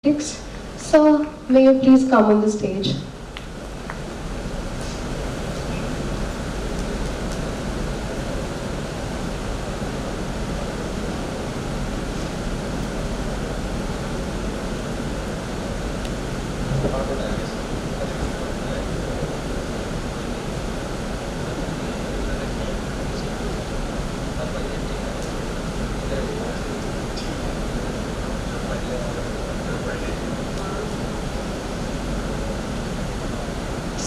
Sir, may you please come on the stage?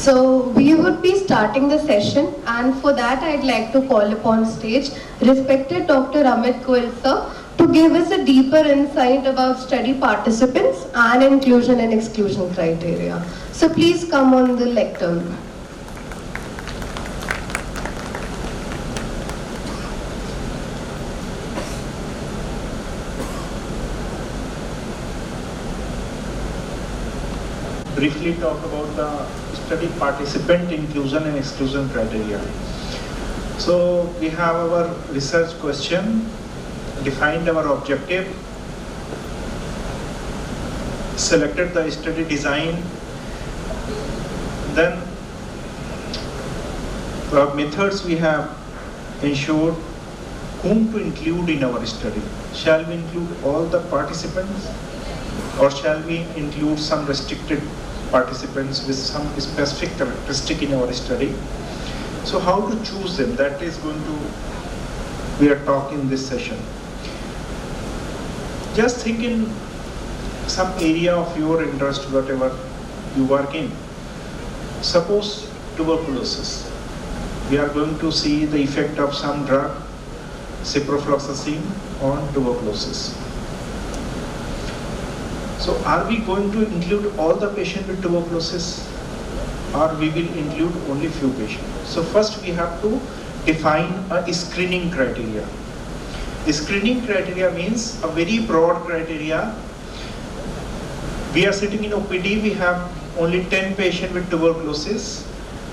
So we would be starting the session, and for that I'd like to call upon stage respected Dr. Amit Goel sir to give us a deeper insight about study participants and inclusion and exclusion criteria. So please come on the lectern. Briefly talk about the study participant inclusion and exclusion criteria. So we have our research question, defined our objective, selected the study design, then the methods we have ensured whom to include in our study. Shall we include all the participants, or shall we include some restricted participants with some specific characteristic in our study? So how to choose them, that is going to we are talking in this session. Just think in some area of your interest, whatever you work in. Suppose tuberculosis. We are going to see the effect of some drug, ciprofloxacin, on tuberculosis. So are we going to include all the patients with tuberculosis, or we will include only few patients? So first we have to define a screening criteria. Screening criteria means a very broad criteria. We are sitting in OPD, we have only 10 patients with tuberculosis,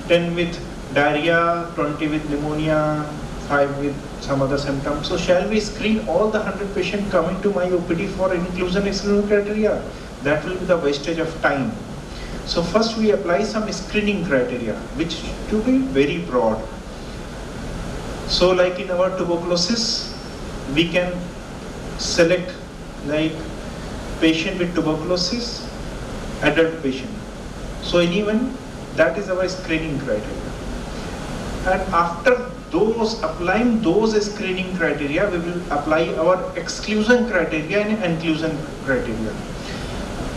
10 with diarrhea, 20 with pneumonia, 5 with some other symptoms. So shall we screen all the 100 patients coming to my OPD for inclusion exclusion criteria? That will be the wastage of time. So first we apply some screening criteria, which to be very broad. So like in our tuberculosis, we can select like patient with tuberculosis, adult patient. So anyone, that is our screening criteria. And after applying those screening criteria, we will apply our exclusion criteria and inclusion criteria.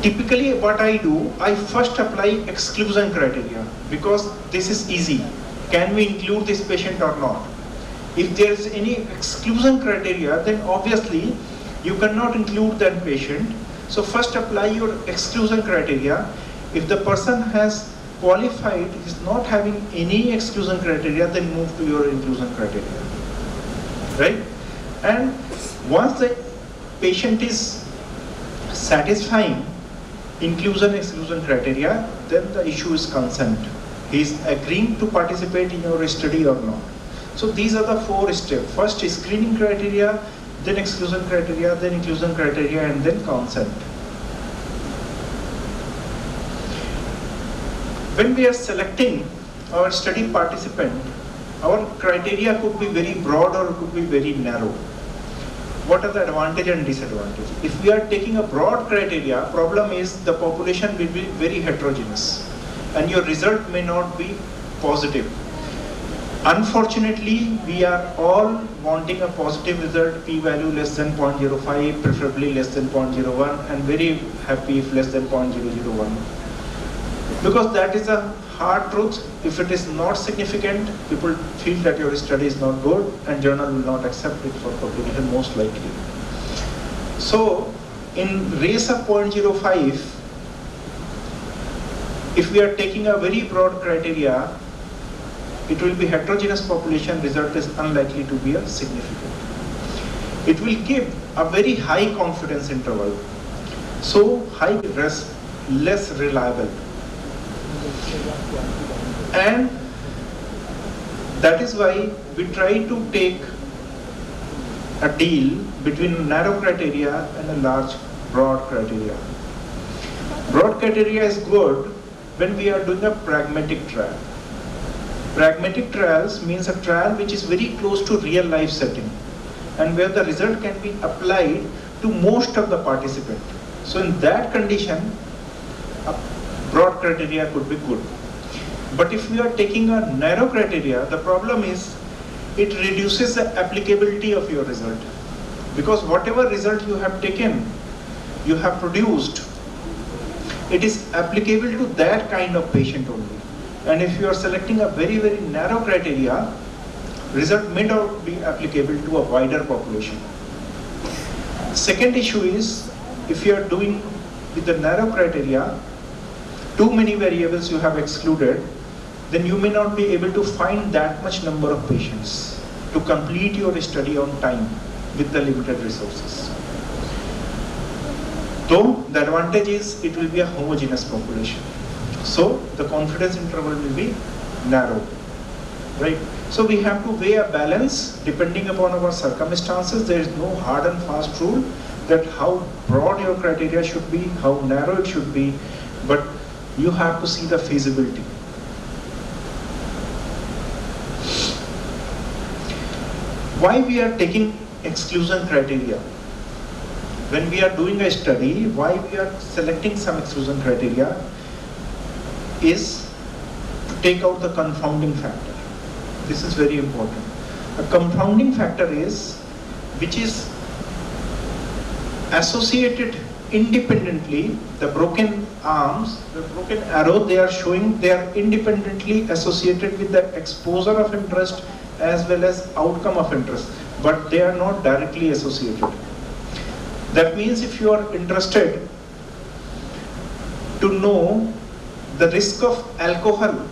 Typically what I do, I first apply exclusion criteria because this is easy. Can we include this patient or not? If there is any exclusion criteria, then obviously you cannot include that patient. So first apply your exclusion criteria. If the person has qualified, is not having any exclusion criteria, then move to your inclusion criteria, right? And once the patient is satisfying inclusion exclusion criteria, then the issue is consent. He is agreeing to participate in your study or not. So these are the 4 steps. First is screening criteria, then exclusion criteria, then inclusion criteria, and then consent. When we are selecting our study participant, our criteria could be very broad or could be very narrow. What are the advantage and disadvantage? If we are taking a broad criteria, problem is the population will be very heterogeneous and your result may not be positive. Unfortunately, we are all wanting a positive result, p-value less than 0.05, preferably less than 0.01, and very happy if less than 0.001. Because that is a hard truth. If it is not significant, people feel that your study is not good and journal will not accept it for publication most likely. So in race of 0.05, if we are taking a very broad criteria, it will be heterogeneous population, result is unlikely to be a significant. It will give a very high confidence interval. So high risk, less reliable. And that is why we try to take a deal between narrow criteria and a large broad criteria. Broad criteria is good when we are doing a pragmatic trial. Pragmatic trials means a trial which is very close to real life setting and where the result can be applied to most of the participants. So in that condition, a broad criteria could be good. But if we are taking a narrow criteria, the problem is it reduces the applicability of your result. Because whatever result you have taken, you have produced, it is applicable to that kind of patient only. And if you are selecting a very, very narrow criteria, result may not be applicable to a wider population. Second issue is, if you are doing with the narrow criteria, too many variables you have excluded, then you may not be able to find that much number of patients to complete your study on time with the limited resources. Though the advantage is it will be a homogeneous population. So the confidence interval will be narrow, right? So we have to weigh a balance depending upon our circumstances. There is no hard and fast rule that how broad your criteria should be, how narrow it should be, but you have to see the feasibility. Why we are taking exclusion criteria? When we are doing a study, why we are selecting some exclusion criteria is to take out the confounding factor. This is very important. A confounding factor is which is associated independently, the broken arms, the broken arrow, they are showing they are independently associated with the exposure of interest as well as outcome of interest, but they are not directly associated. That means if you are interested to know the risk of alcohol,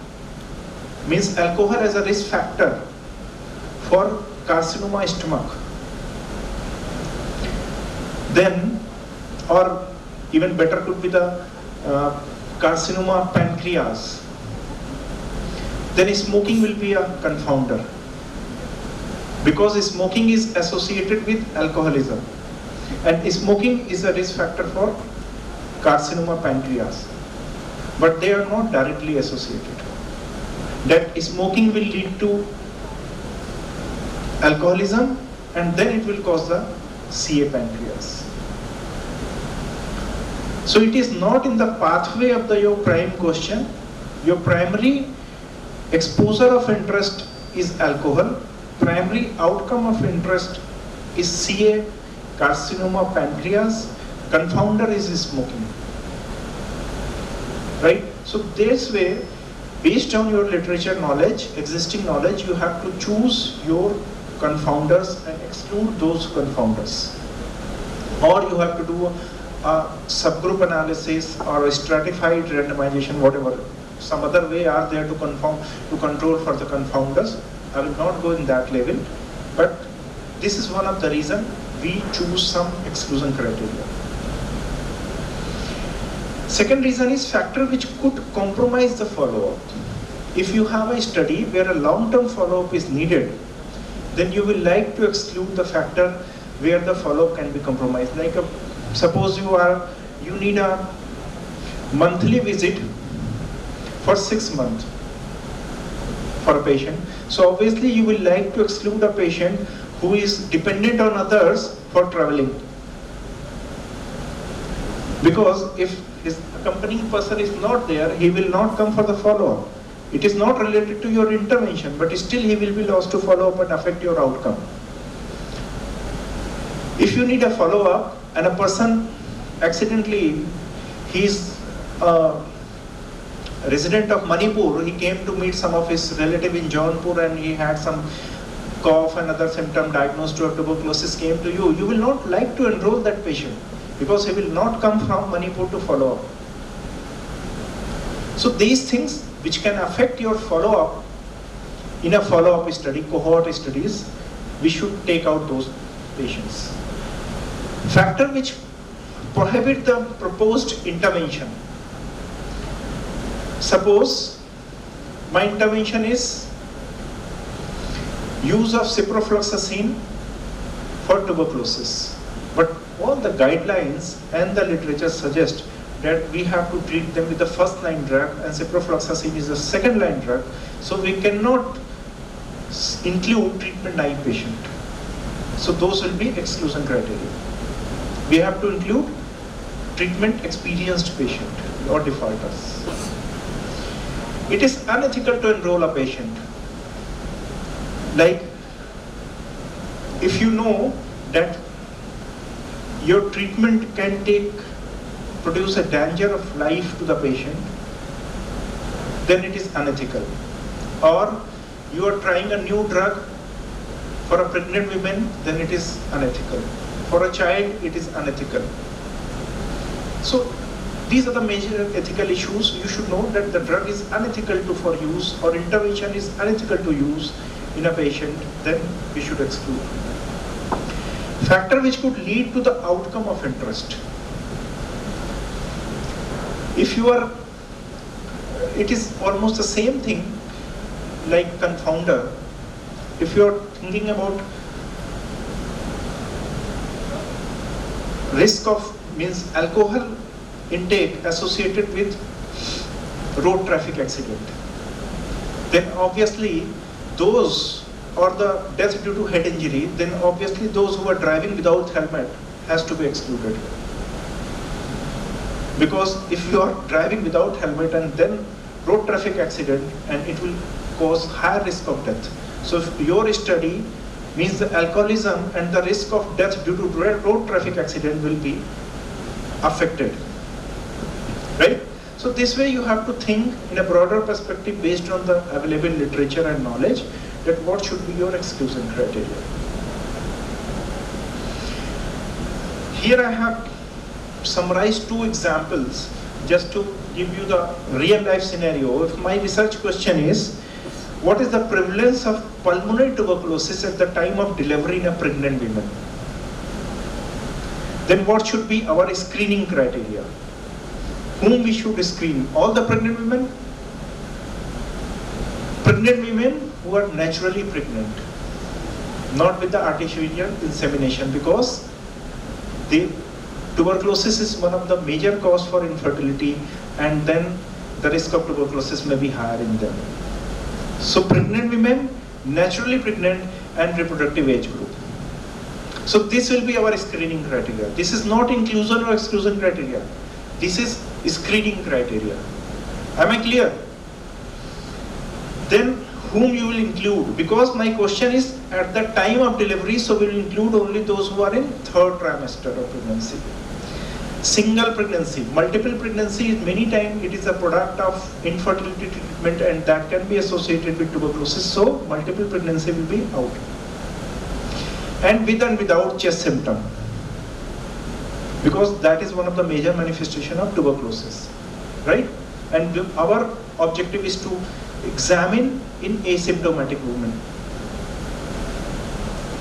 means alcohol as a risk factor for carcinoma stomach, then, or even better could be the carcinoma pancreas, then smoking will be a confounder, because smoking is associated with alcoholism and smoking is a risk factor for carcinoma pancreas, but they are not directly associated. That smoking will lead to alcoholism and then it will cause the CA pancreas. So it is not in the pathway of your prime question. Your primary exposure of interest is alcohol. Primary outcome of interest is CA, carcinoma pancreas. Confounder is smoking. Right? So this way, based on your literature knowledge, existing knowledge, you have to choose your confounders and exclude those confounders. Or you have to do a subgroup analysis or a stratified randomization, whatever. Some other way are there to control for the confounders. I will not go in that level, but this is one of the reasons we choose some exclusion criteria. Second reason is factor which could compromise the follow-up. If you have a study where a long-term follow-up is needed, then you will like to exclude the factor where the follow-up can be compromised. Like suppose you need a monthly visit for 6 months for a patient. So obviously you will like to exclude a patient who is dependent on others for traveling. Because if his accompanying person is not there, he will not come for the follow-up. It is not related to your intervention, but still he will be lost to follow-up and affect your outcome. If you need a follow-up and a person accidentally, he is a resident of Manipur, he came to meet some of his relative in Jaunpur and he had some cough and other symptom diagnosed to tuberculosis, came to you, you will not like to enroll that patient because he will not come from Manipur to follow up. So these things which can affect your follow-up in a follow-up study, cohort studies, we should take out those patients. Factor which prohibit the proposed intervention. Suppose my intervention is use of ciprofloxacin for tuberculosis, but all the guidelines and the literature suggest that we have to treat them with the first line drug and ciprofloxacin is the second line drug. So we cannot include treatment naive patient. So those will be exclusion criteria. We have to include treatment experienced patient or defaulters. It is unethical to enroll a patient. Like, if you know that your treatment can produce a danger of life to the patient, then it is unethical. Or you are trying a new drug for a pregnant woman, then it is unethical. For a child, it is unethical. So these are the major ethical issues. You should know that the drug is unethical for use or intervention is unethical to use in a patient, then we should exclude. Factor which could lead to the outcome of interest. If you are, it is almost the same thing like confounder. If you are thinking about risk of means alcohol intake associated with road traffic accident, then obviously those or the death due to head injury, then obviously those who are driving without helmet has to be excluded. Because if you are driving without helmet and then road traffic accident, and it will cause higher risk of death. So if your study means the alcoholism and the risk of death due to road traffic accident will be affected, right? So this way you have to think in a broader perspective based on the available literature and knowledge that what should be your exclusion criteria. Here I have summarized two examples just to give you the real life scenario. If my research question is, what is the prevalence of pulmonary tuberculosis at the time of delivery in a pregnant woman? Then what should be our screening criteria? Whom we should screen? All the pregnant women? Pregnant women who are naturally pregnant, not with the artificial insemination, because the tuberculosis is one of the major cause for infertility, and then the risk of tuberculosis may be higher in them. So pregnant women, naturally pregnant, and reproductive age group. So this will be our screening criteria. This is not inclusion or exclusion criteria. This is screening criteria. Am I clear? Then whom you will include? Because my question is at the time of delivery, so we will include only those who are in third trimester of pregnancy. Single pregnancy, multiple pregnancy, many times it is a product of infertility treatment and that can be associated with tuberculosis. So multiple pregnancy will be out. And with and without chest symptom, because that is one of the major manifestation of tuberculosis, right? And our objective is to examine in asymptomatic women.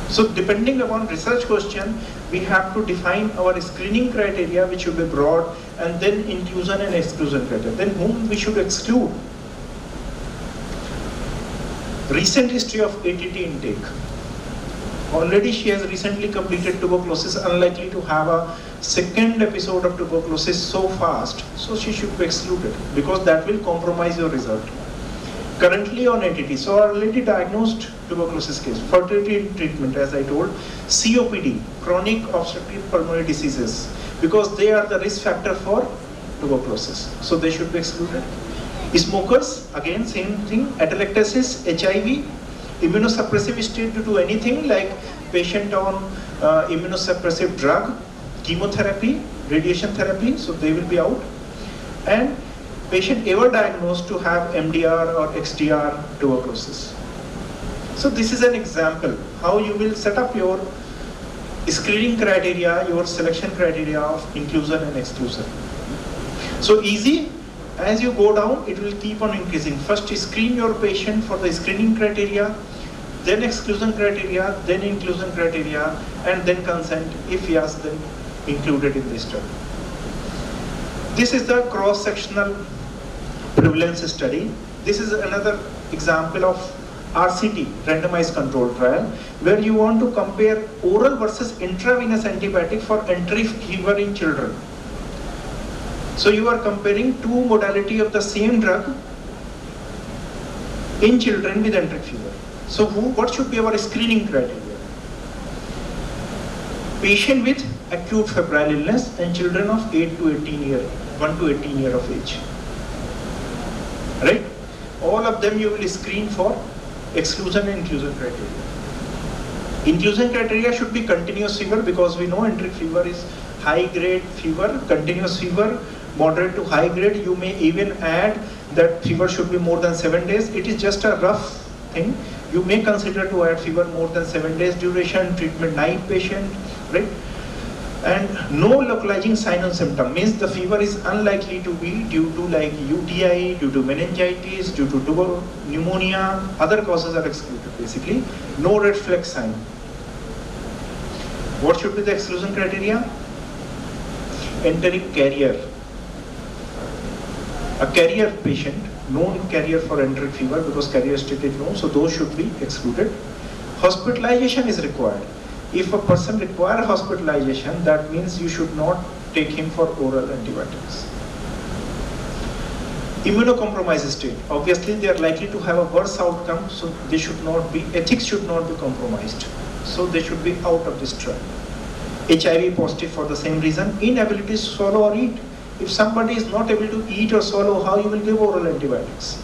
So depending upon research question, we have to define our screening criteria, which should be broad, and then inclusion and exclusion criteria. Then whom we should exclude? Recent history of ATT intake. Already she has recently completed tuberculosis, unlikely to have a second episode of tuberculosis so fast, so she should be excluded because that will compromise your result. Currently on ATT, so already diagnosed tuberculosis case, fertility treatment as I told, COPD, chronic obstructive pulmonary diseases, because they are the risk factor for tuberculosis, so they should be excluded. Smokers, again same thing, atelectasis, HIV, immunosuppressive state due to anything like patient on immunosuppressive drug, chemotherapy, radiation therapy, so they will be out. And patient ever diagnosed to have MDR or XDR tuberculosis. So this is an example how you will set up your screening criteria, your selection criteria of inclusion and exclusion. So easy, as you go down, it will keep on increasing. First screen your patient for the screening criteria, then exclusion criteria, then inclusion criteria, and then consent. If yes, then included in this study. This is the cross-sectional prevalence study. This is another example of RCT, randomized controlled trial, where you want to compare oral versus intravenous antibiotic for entry fever in children. So you are comparing two modality of the same drug in children with enteric fever. So what should be our screening criteria? Patient with acute febrile illness and children of 1 to 18 year of age. Right? All of them you will screen for exclusion and inclusion criteria. Inclusion criteria should be continuous fever, because we know enteric fever is high grade fever, continuous fever, moderate to high grade. You may even add that fever should be more than 7 days. It is just a rough thing. You may consider to add fever more than 7 days duration, treatment naive patient, right? And no localizing sign and symptom means the fever is unlikely to be due to like UTI, due to meningitis, due to pneumonia. Other causes are excluded basically. No red flag sign. What should be the exclusion criteria? Enteric carrier. A carrier patient, known carrier for enteric fever, because carrier state is known, so those should be excluded. Hospitalization is required. If a person requires hospitalization, that means you should not take him for oral antibiotics. Immunocompromised state. Obviously, they are likely to have a worse outcome, so they should not be, ethics should not be compromised. So they should be out of this trial. HIV positive for the same reason. Inability to swallow or eat. If somebody is not able to eat or swallow, how you will give oral antibiotics?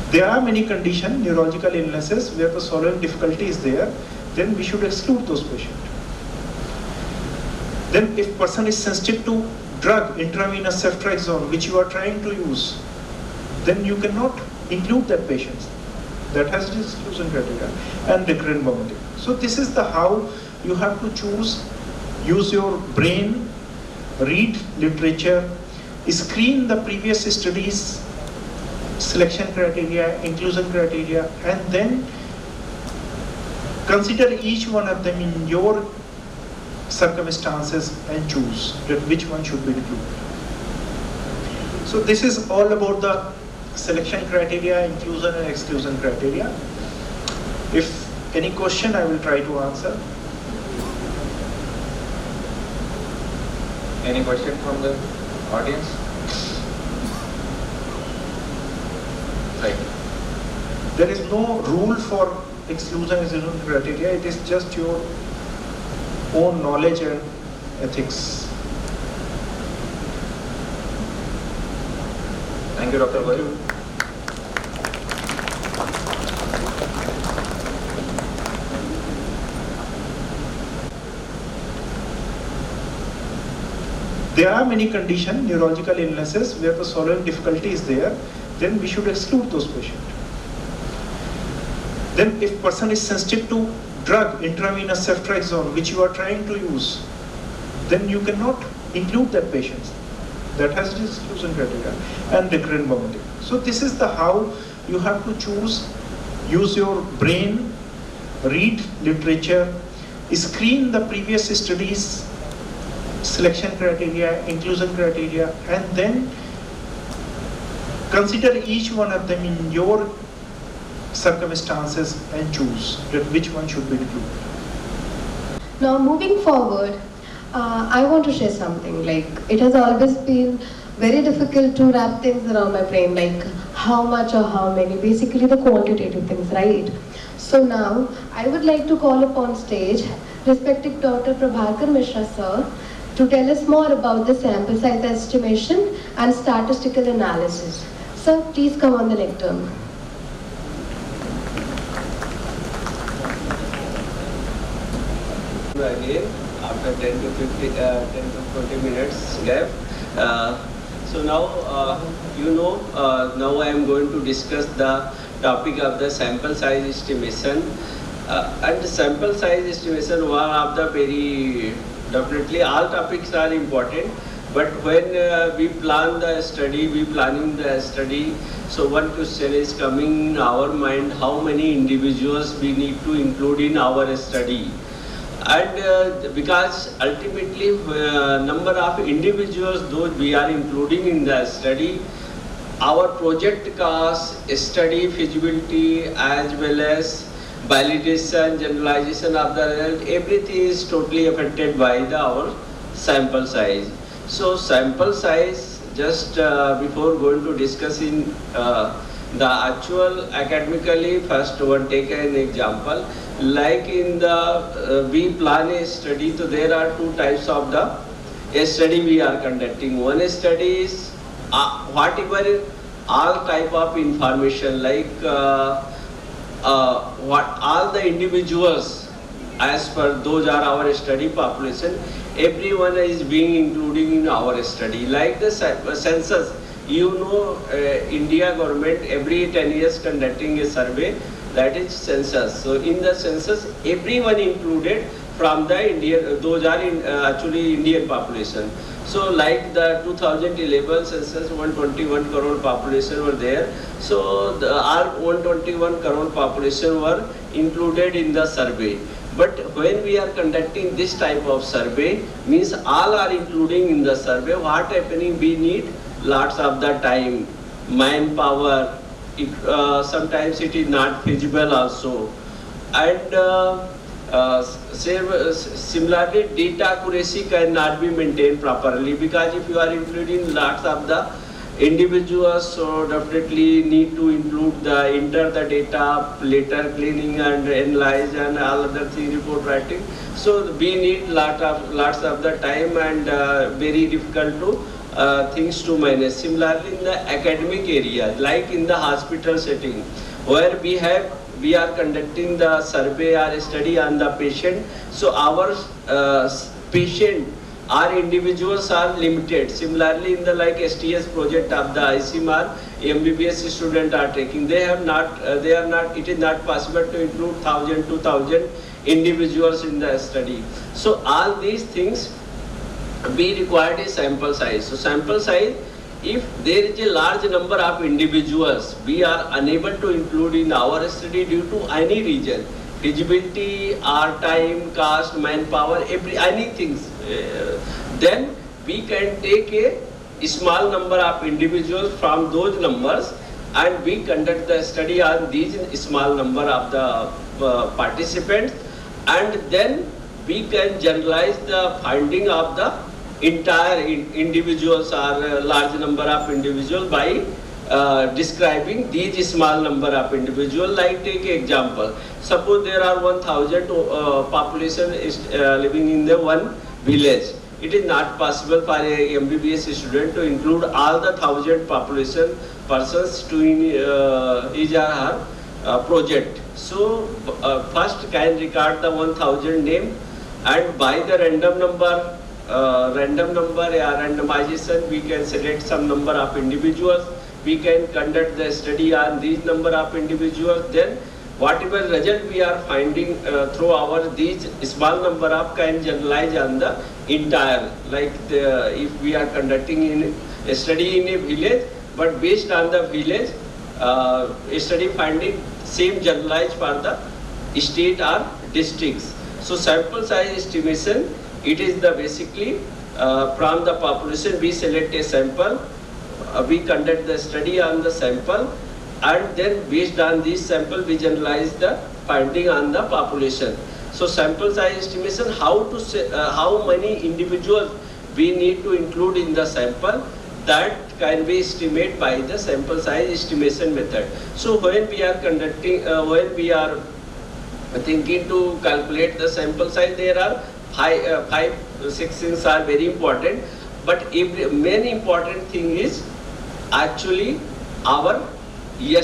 There are many conditions, neurological illnesses, where the swallowing difficulty is there, then we should exclude those patients. Then if person is sensitive to drug, intravenous ceftriaxone, which you are trying to use, then you cannot include that patient. That has its exclusion criteria. And recurrent vomiting. So this is the how you have to choose, use your brain, read literature, screen the previous studies, selection criteria, inclusion criteria, and then consider each one of them in your circumstances and choose that which one should be included. So this is all about the selection criteria, inclusion and exclusion criteria. If any question, I will try to answer. Any question from the audience? Right. There is no rule for exclusion and exclusion criteria. It is just your own knowledge and ethics. Thank you, Dr. Goyal. There are many conditions, neurological illnesses, where the swallowing difficulty is there, then we should exclude those patients. Then if person is sensitive to drug, intravenous ceftriaxone, which you are trying to use, then you cannot include that patient. That has its exclusion criteria. And recurrent vomiting. So this is the how you have to choose, use your brain, read literature, screen the previous studies, selection criteria, inclusion criteria, and then consider each one of them in your circumstances and choose that which one should be included. Now moving forward, I want to share something. Like, it has always been very difficult to wrap things around my brain, like how much or how many, basically the quantitative things, right? So now I would like to call upon stage respected Dr. Prabhakar Mishra sir to tell us more about the sample size estimation and statistical analysis. Sir, please come on the lectern. Again, after 10 to 20 minutes gap. So now, now I am going to discuss the topic of the sample size estimation. And the sample size estimation, one of the very, definitely all topics are important, but when we plan the study, so one question is coming in our mind, how many individuals we need to include in our study. And because ultimately number of individuals those we are including in the study, our project cost, study feasibility, as well as validation, generalization of the result, everything is totally affected by our sample size. So sample size, just before going to discuss in the actual academically, first one take an example. Like in the we plan a study, so there are two types of the a study we are conducting. One study is whatever all type of information, like what all the individuals as per those are our study population, everyone is being included in our study. Like the census, you know, India government every 10 years conducting a survey, that is census. So in the census, everyone included from the Indian, those are actually Indian population. So like the 2011 census, 121 crore population were there. So our 121 crore population were included in the survey. But when we are conducting this type of survey, means all are including in the survey. What happening? We need lots of the time, manpower. Sometimes it is not feasible also, and similarly data accuracy cannot be maintained properly, because if you are including lots of the individuals, so definitely need to include the enter the data, later cleaning and analyze and all other thing, report writing. So we need lots of the time, and very difficult to things to manage. Similarly in the academic area, like in the hospital setting, where we are conducting the survey or study on the patient, so our patient, our individuals are limited. Similarly in the like STS project of the ICMR, MBBS students are taking, they are not, it is not possible to include 1,000, 2,000 individuals in the study. So all these things we required a sample size. So sample size, if there is a large number of individuals, we are unable to include in our study due to any reason, feasibility, our time, cost, manpower, anything, then we can take a small number of individuals from those numbers, and we conduct the study on these small number of the participants, and then we can generalize the finding of the entire individuals or large number of individuals by describing these small number of individuals. Like take example, suppose there are 1,000 population is living in the one village. It is not possible for a MBBS student to include all the 1,000 population persons to his or her project. So first can record the 1,000 name, and by the random number randomization, we can select some number of individuals. We can conduct the study on these number of individuals. Then whatever result we are finding through our these small number of can generalize on the entire. Like if we are conducting in a study in a village, but based on the village, study finding same generalized for the state or districts. So sample size estimation, it is the basically from the population we select a sample, we conduct the study on the sample, and then based on this sample we generalize the finding on the population. So sample size estimation, how to say, how many individuals we need to include in the sample, that can be estimated by the sample size estimation method. So when we are conducting, when we are thinking to calculate the sample size, there are five, 6 things are very important, but main important thing is actually our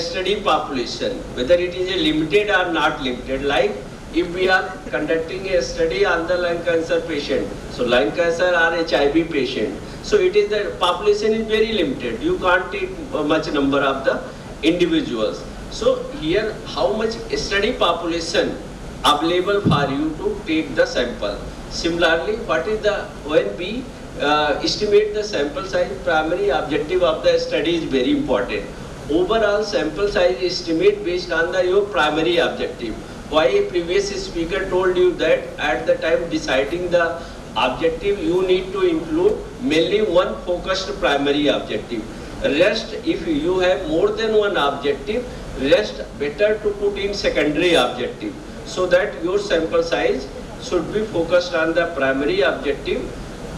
study population, whether it is a limited or not limited. Like if we are conducting a study on the lung cancer patient, so lung cancer or HIV patient, so it is the population is very limited. You can't take much number of the individuals. So here, how much study population available for you to take the sample. Similarly, what is the, when we estimate the sample size, primary objective of the study is very important. Overall sample size estimate based on your primary objective. Why a previous speaker told you that at the time deciding the objective, you need to include mainly one focused primary objective. Rest, if you have more than one objective, rest better to put in secondary objective, so that your sample size should be focused on the primary objective,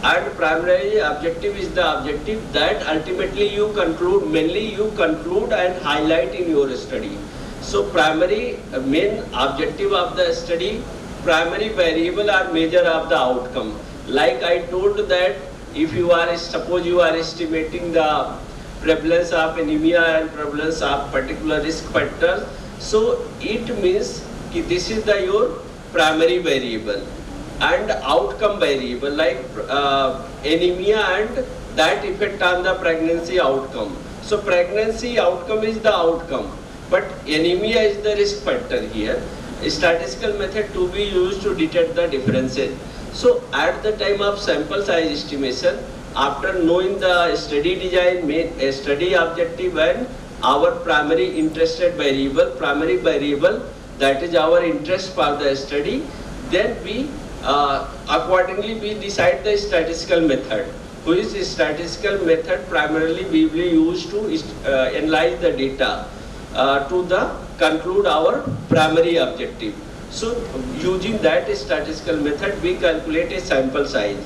and primary objective is the objective that ultimately you conclude, mainly you conclude and highlight in your study. So primary main objective of the study, primary variable or measure of the outcome. Like I told that if you are, suppose you are estimating the prevalence of anemia and prevalence of particular risk factors, so it means that this is the your primary variable. And outcome variable like anemia and that effect on the pregnancy outcome. So pregnancy outcome is the outcome, but anemia is the risk factor here. A statistical method to be used to detect the differences. So at the time of sample size estimation, after knowing the study design, made a study objective and our primary interested variable, primary variable, that is our interest for the study, then we accordingly we decide the statistical method. Which statistical method primarily we will use to analyze the data to the conclude our primary objective. So using that statistical method we calculate a sample size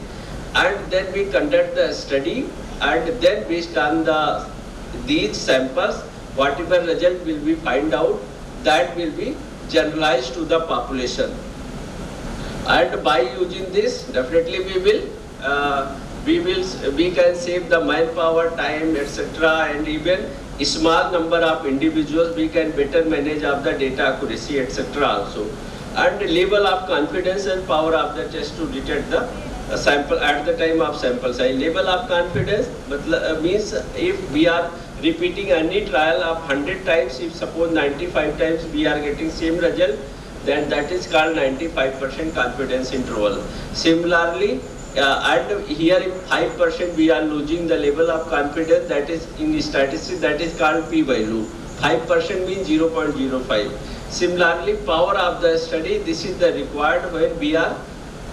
and then we conduct the study, and then based on these samples whatever result will be find out, that will be generalized to the population. And by using this, definitely we can save the manpower, time, etc. And even a small number of individuals we can better manage of the data accuracy, etc. also. And the level of confidence and power of the test to detect the sample at the time of sample size. Level of confidence means if we are repeating any trial of 100 times, if suppose 95 times we are getting same result, then that is called 95% confidence interval. Similarly, and here in 5% we are losing the level of confidence, that is in statistics that is called p-value. 5% means 0.05. Similarly, power of the study, this is the required when we are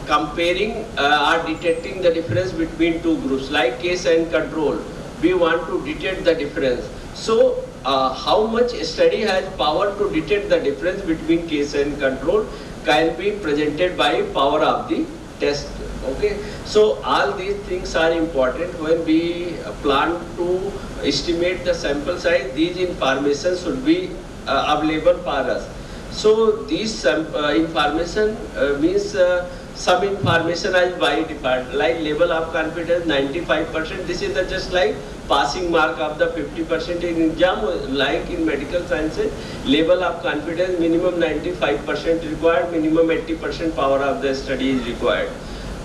comparing or detecting the difference between two groups like case and control. We want to detect the difference. So how much study has power to detect the difference between case and control can be presented by power of the test. Okay, so all these things are important when we plan to estimate the sample size. These information should be available for us. So these information means some information is by default, like level of confidence 95%. This is the just like passing mark of the 50% in exam, like in medical sciences. Level of confidence minimum 95% required, minimum 80% power of the study is required.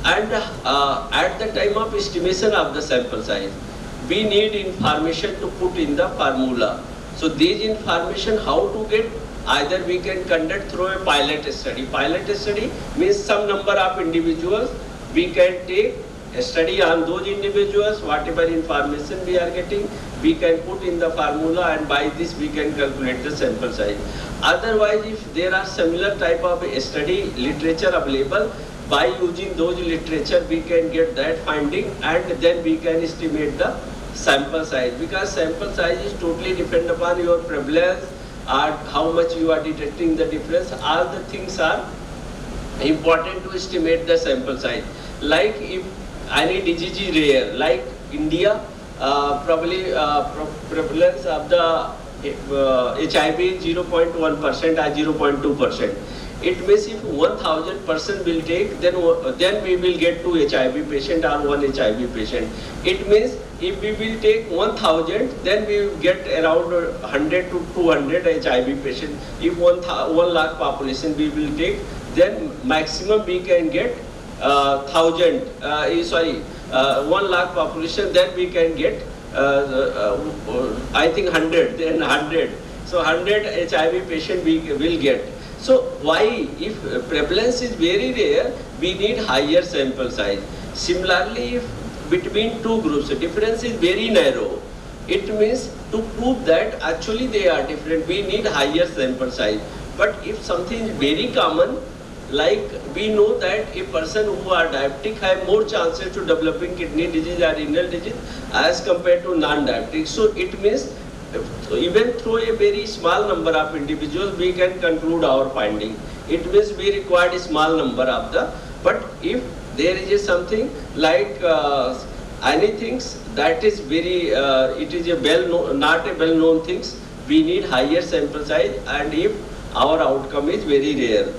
And at the time of estimation of the sample size, we need information to put in the formula. So these information how to get? Either we can conduct through a pilot study. Pilot study means some number of individuals, we can take a study on those individuals, whatever information we are getting, we can put in the formula, and by this we can calculate the sample size. Otherwise, if there are similar type of study literature available, by using those literature we can get that finding, and then we can estimate the sample size, because sample size is totally depend upon your prevalence or how much you are detecting the difference. All the things are important to estimate the sample size. Like if any disease is rare, like India, probably prevalence of the HIV is 0.1% or 0.2%. It means if 1,000 person will take, then we will get 2 HIV patient or 1 HIV patient. It means if we will take 1,000, then we will get around 100 to 200 HIV patient. If 1 lakh population we will take, then maximum we can get 1,000. 1 lakh population, then we can get I think 100, then 100. So 100 HIV patient we will get. So why, if prevalence is very rare, we need higher sample size. Similarly, if between two groups the difference is very narrow, it means to prove that actually they are different, we need higher sample size. But if something is very common, like we know that a person who are diabetic have more chances to developing kidney disease or renal disease as compared to non-diabetic. So it means even through a very small number of individuals we can conclude our finding. It means we required a small number of the, but if there is something like anything that is very, it is a not a well-known things. We need higher sample size, and if our outcome is very rare.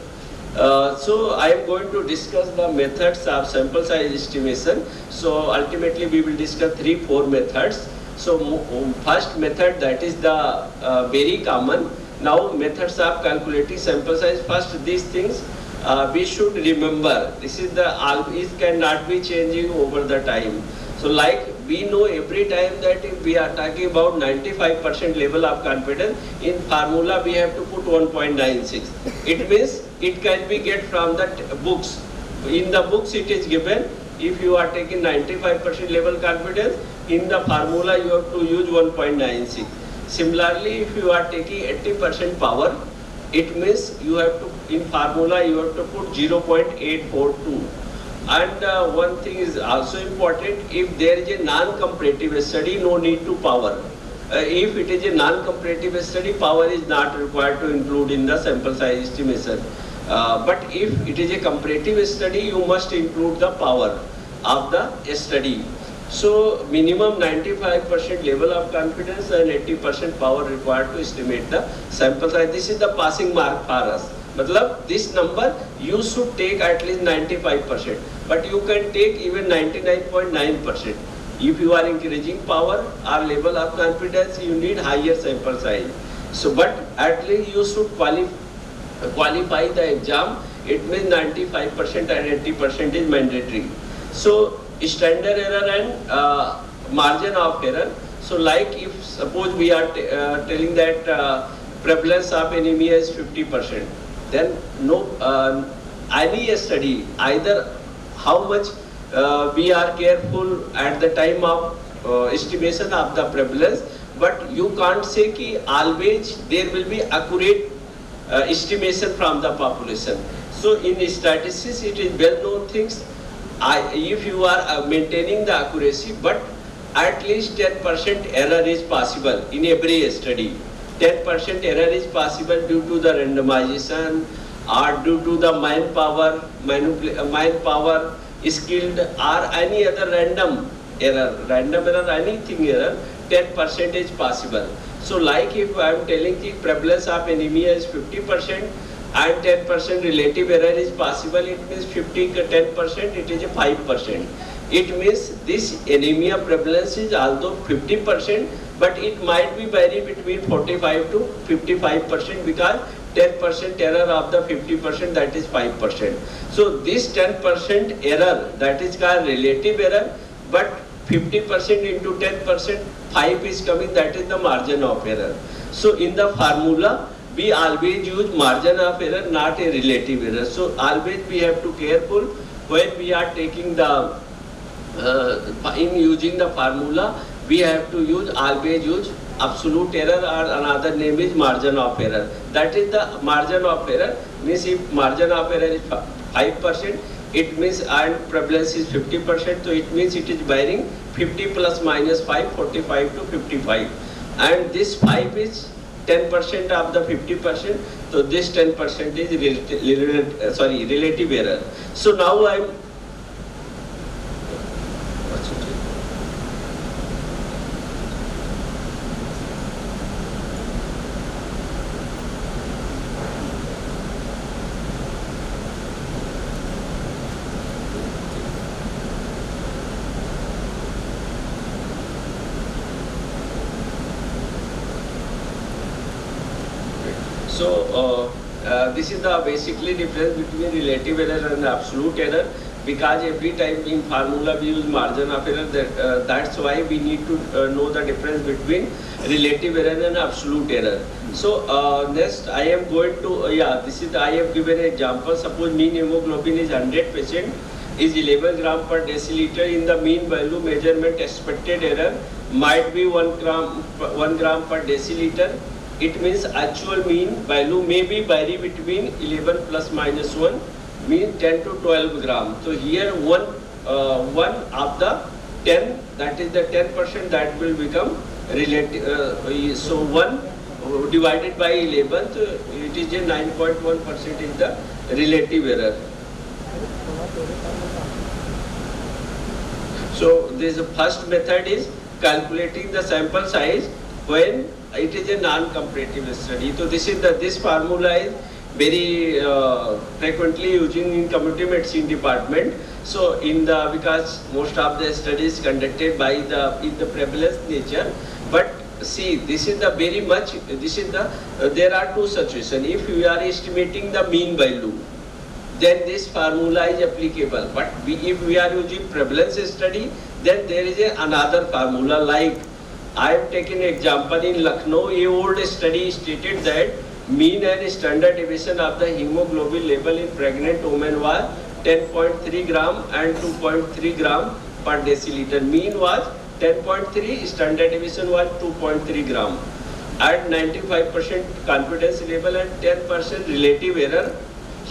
So I am going to discuss the methods of sample size estimation. So ultimately we will discuss 3-4 methods. So first method, that is the very common. Now methods of calculating sample size. First, these things we should remember. This is the it cannot be changing over the time. So like we know every time that if we are talking about 95% level of confidence, in formula we have to put 1.96. It means it can be get from the books. In the books it is given, if you are taking 95% level confidence, in the formula you have to use 1.96. Similarly, if you are taking 80% power, it means you have to, in formula you have to put 0.842. And one thing is also important, if there is a non-comparative study, no need to power. If it is a non-comparative study, power is not required to include in the sample size estimation. But if it is a comparative study, you must include the power of the study. So minimum 95% level of confidence and 80% power required to estimate the sample size. This is the passing mark for us. Matlab, this number you should take at least 95%, but you can take even 99.9%. If you are increasing power or level of confidence, you need higher sample size. So, but at least you should qualify the exam. It means 95% and 80% is mandatory. So standard error and margin of error. So like if suppose we are telling that prevalence of anemia is 50%, then no any study, either how much we are careful at the time of estimation of the prevalence, but you can't say ki always there will be accurate estimation from the population. So in statistics it is well known things. If you are maintaining the accuracy, but at least 10% error is possible in every study. 10% error is possible due to the randomization or due to the manpower, skilled or any other random error, anything error, 10% is possible. So like if I am telling the prevalence of anemia is 50% and 10% relative error is possible, it means 10%, it is a 5%. It means this anemia prevalence is although 50%, but it might be vary between 45 to 55% because 10% error of the 50%, that is 5%. So this 10% error, that is called relative error, but 50% into 10%, 5 is coming, that is the margin of error. So in the formula, we always use margin of error, not a relative error. So always we have to careful when we are taking the, in using the formula, we have to always use absolute error, or another name is margin of error. That is the margin of error, means if margin of error is 5%, it means and prevalence is 50%, so it means it is varying 50 plus minus 5, 45 to 55. And this 5 is 10% of the 50%, so this 10% is relative error. So now I am this is the basically difference between relative error and absolute error, because every time in formula we use margin of error, that's why we need to know the difference between relative error and absolute error. So next I am going to, this is I have given an example. Suppose mean hemoglobin is 100 patient is 11 gram per deciliter. In the mean value measurement, expected error might be 1 gram per deciliter. It means actual mean value may be vary between 11 plus minus 1, mean 10 to 12 gram. So here one of the 10, that is the 10%, that will become relative. So 1 divided by 11, so it is a 9.1% is the relative error. So this first method is calculating the sample size when it is a non-comparative study. So this formula is very frequently using in community medicine department. So because most of the studies conducted by in the prevalence nature, but see, this is the very much, there are two situations. If you are estimating the mean value, then this formula is applicable. But if we are using prevalence study, then there is another formula. Like I have taken example in Lucknow, a old study stated that mean and standard deviation of the hemoglobin level in pregnant women was 10.3 gram and 2.3 gram per deciliter. Mean was 10.3, standard deviation was 2.3 gram. At 95% confidence level and 10% relative error,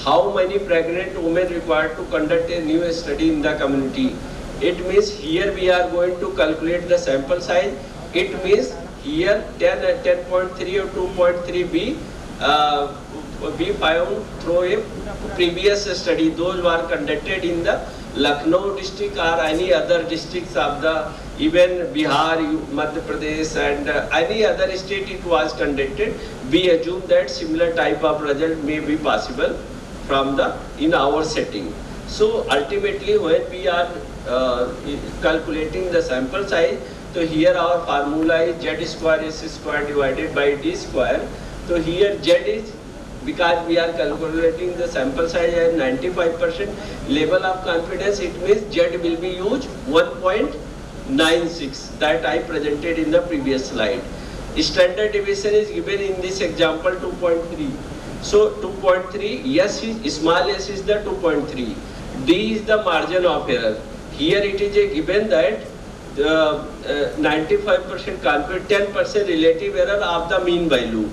how many pregnant women required to conduct a new study in the community? It means here we are going to calculate the sample size. It means here 10.3 or 2.3 be found through a previous study. Those were conducted in the Lucknow district or any other districts of the even Bihar, Madhya Pradesh and any other state it was conducted. We assume that similar type of result may be possible from in our setting. So ultimately when we are calculating the sample size, so here our formula is Z square S square divided by D square. So here Z is, because we are calculating the sample size at 95% level of confidence, it means Z will be used 1.96 that I presented in the previous slide. Standard deviation is given in this example 2.3. So 2.3, yes, small s is the 2.3. D is the margin of error. Here it is a given that 95% confidence, 10% relative error of the mean value.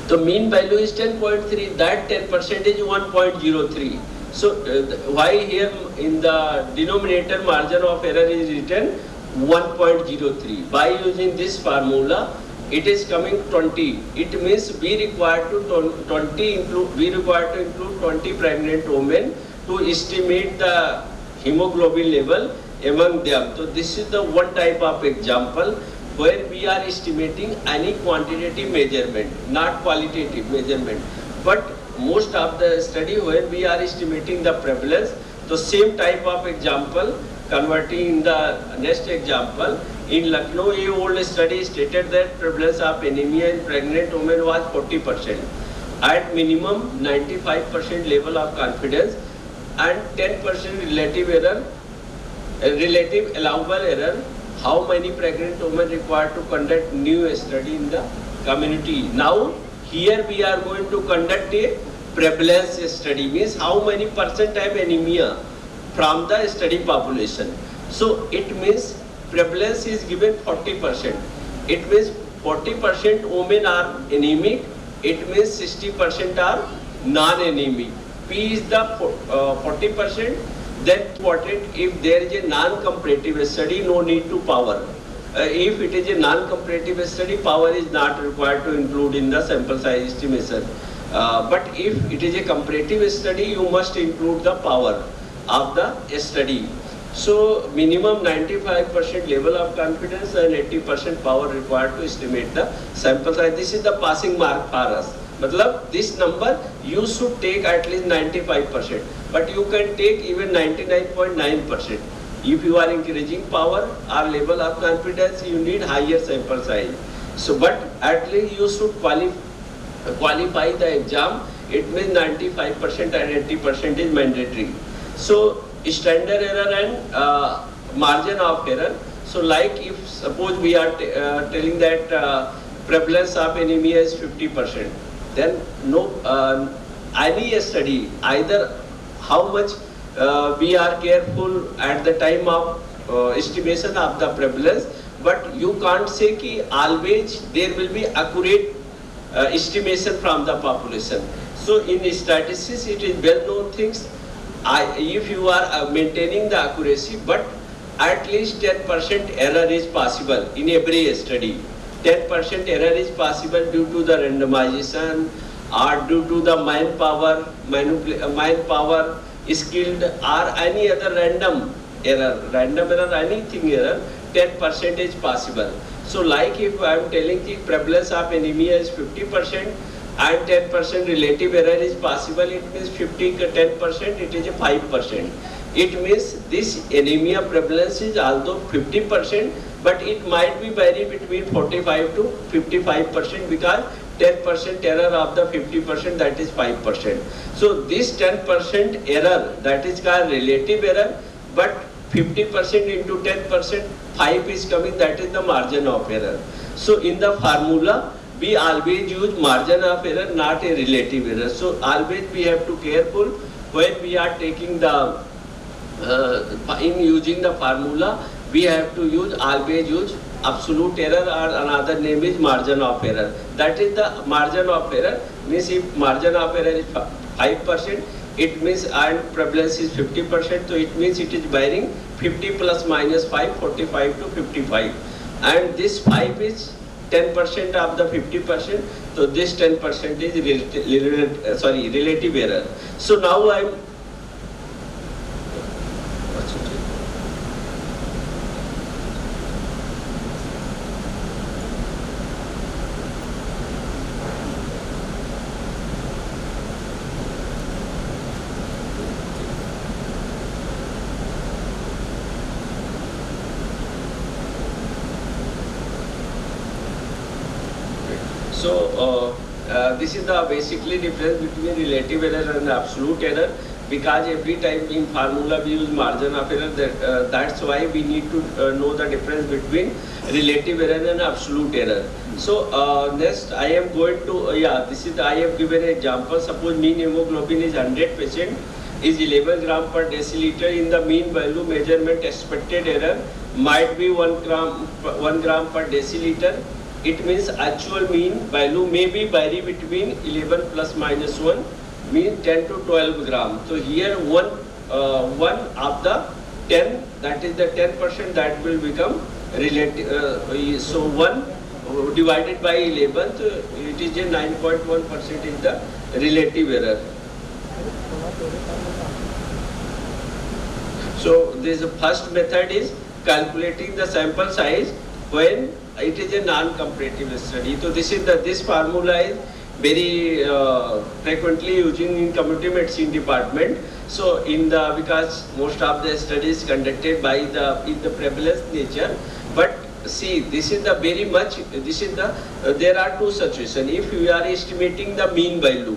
The mean value is 10.3, that 10% is 1.03. So why here in the denominator margin of error is written 1.03? By using this formula, it is coming 20. It means we require to include 20 pregnant women to estimate the hemoglobin level among them. So this is the one type of example where we are estimating any quantitative measurement, not qualitative measurement. But most of the study where we are estimating the prevalence, the same type of example, converting in the next example, in Lucknow, a old study stated that prevalence of anemia in pregnant women was 40%. At minimum 95% level of confidence and 10% relative error, relative allowable error, how many pregnant women required to conduct new study in the community. Now, here we are going to conduct a prevalence study, means how many percent have anemia from the study population. So, it means prevalence is given 40%. It means 40% women are anemic, it means 60% are non-anemic. P is the 40%. Then important, if there is a non-comparative study, no need to power. If it is a non-comparative study, power is not required to include in the sample size estimation. But if it is a comparative study, you must include the power of the study. So minimum 95% level of confidence and 80% power required to estimate the sample size. This is the passing mark for us. Matlab, this number you should take at least 95%, but you can take even 99.9%. If you are increasing power or level of confidence, you need higher sample size. So, but at least you should qualify the exam. It means 95% and 80% is mandatory. So, standard error and margin of error. So, like if suppose we are telling that prevalence of anemia is 50%. Then no any study, either how much we are careful at the time of estimation of the prevalence, but you can't say ki always there will be accurate estimation from the population. So in statistics it is well known things, if you are maintaining the accuracy, but at least 10% error is possible in every study. 10% error is possible due to the randomization or due to the manpower, skilled or any other random error, random error, anything error, 10% is possible. So like if I am telling the prevalence of anemia is 50% and 10% relative error is possible, it means 50 10%, it is a 5%. It means this anemia prevalence is although 50%, but it might be vary between 45 to 55% because 10% error of the 50%, that is 5%. So this 10% error, that is called relative error, but 50% into 10%, 5 is coming, that is the margin of error. So in the formula, we always use margin of error, not a relative error. So always we have to careful when we are taking the, in using the formula, we have to always use absolute error, or another name is margin of error. That is the margin of error, means if margin of error is 5%, it means and prevalence is 50%, so it means it is varying 50 plus minus 5, 45 to 55. And this 5 is 10% of the 50%, so this 10% is relative error. So now I am this is the basically difference between relative error and absolute error, because every time in formula we use margin of error, that's why we need to know the difference between relative error and absolute error. So next I am going to, this is I have given an example. Suppose mean hemoglobin is 100 patient, is 11 gram per deciliter. In the mean value measurement, expected error might be 1 gram per deciliter. It means actual mean value may be vary between 11 plus minus 1, means 10 to 12 gram. So here one of the 10, that is the 10%, that will become relative. So 1 divided by 11, so it is a 9.1% is the relative error. So this first method is calculating the sample size when it is a non-comparative study. So this formula is very frequently using in community medicine department. So because most of the studies conducted by in the prevalence nature, but see, this is the very much, there are two situations. If you are estimating the mean value,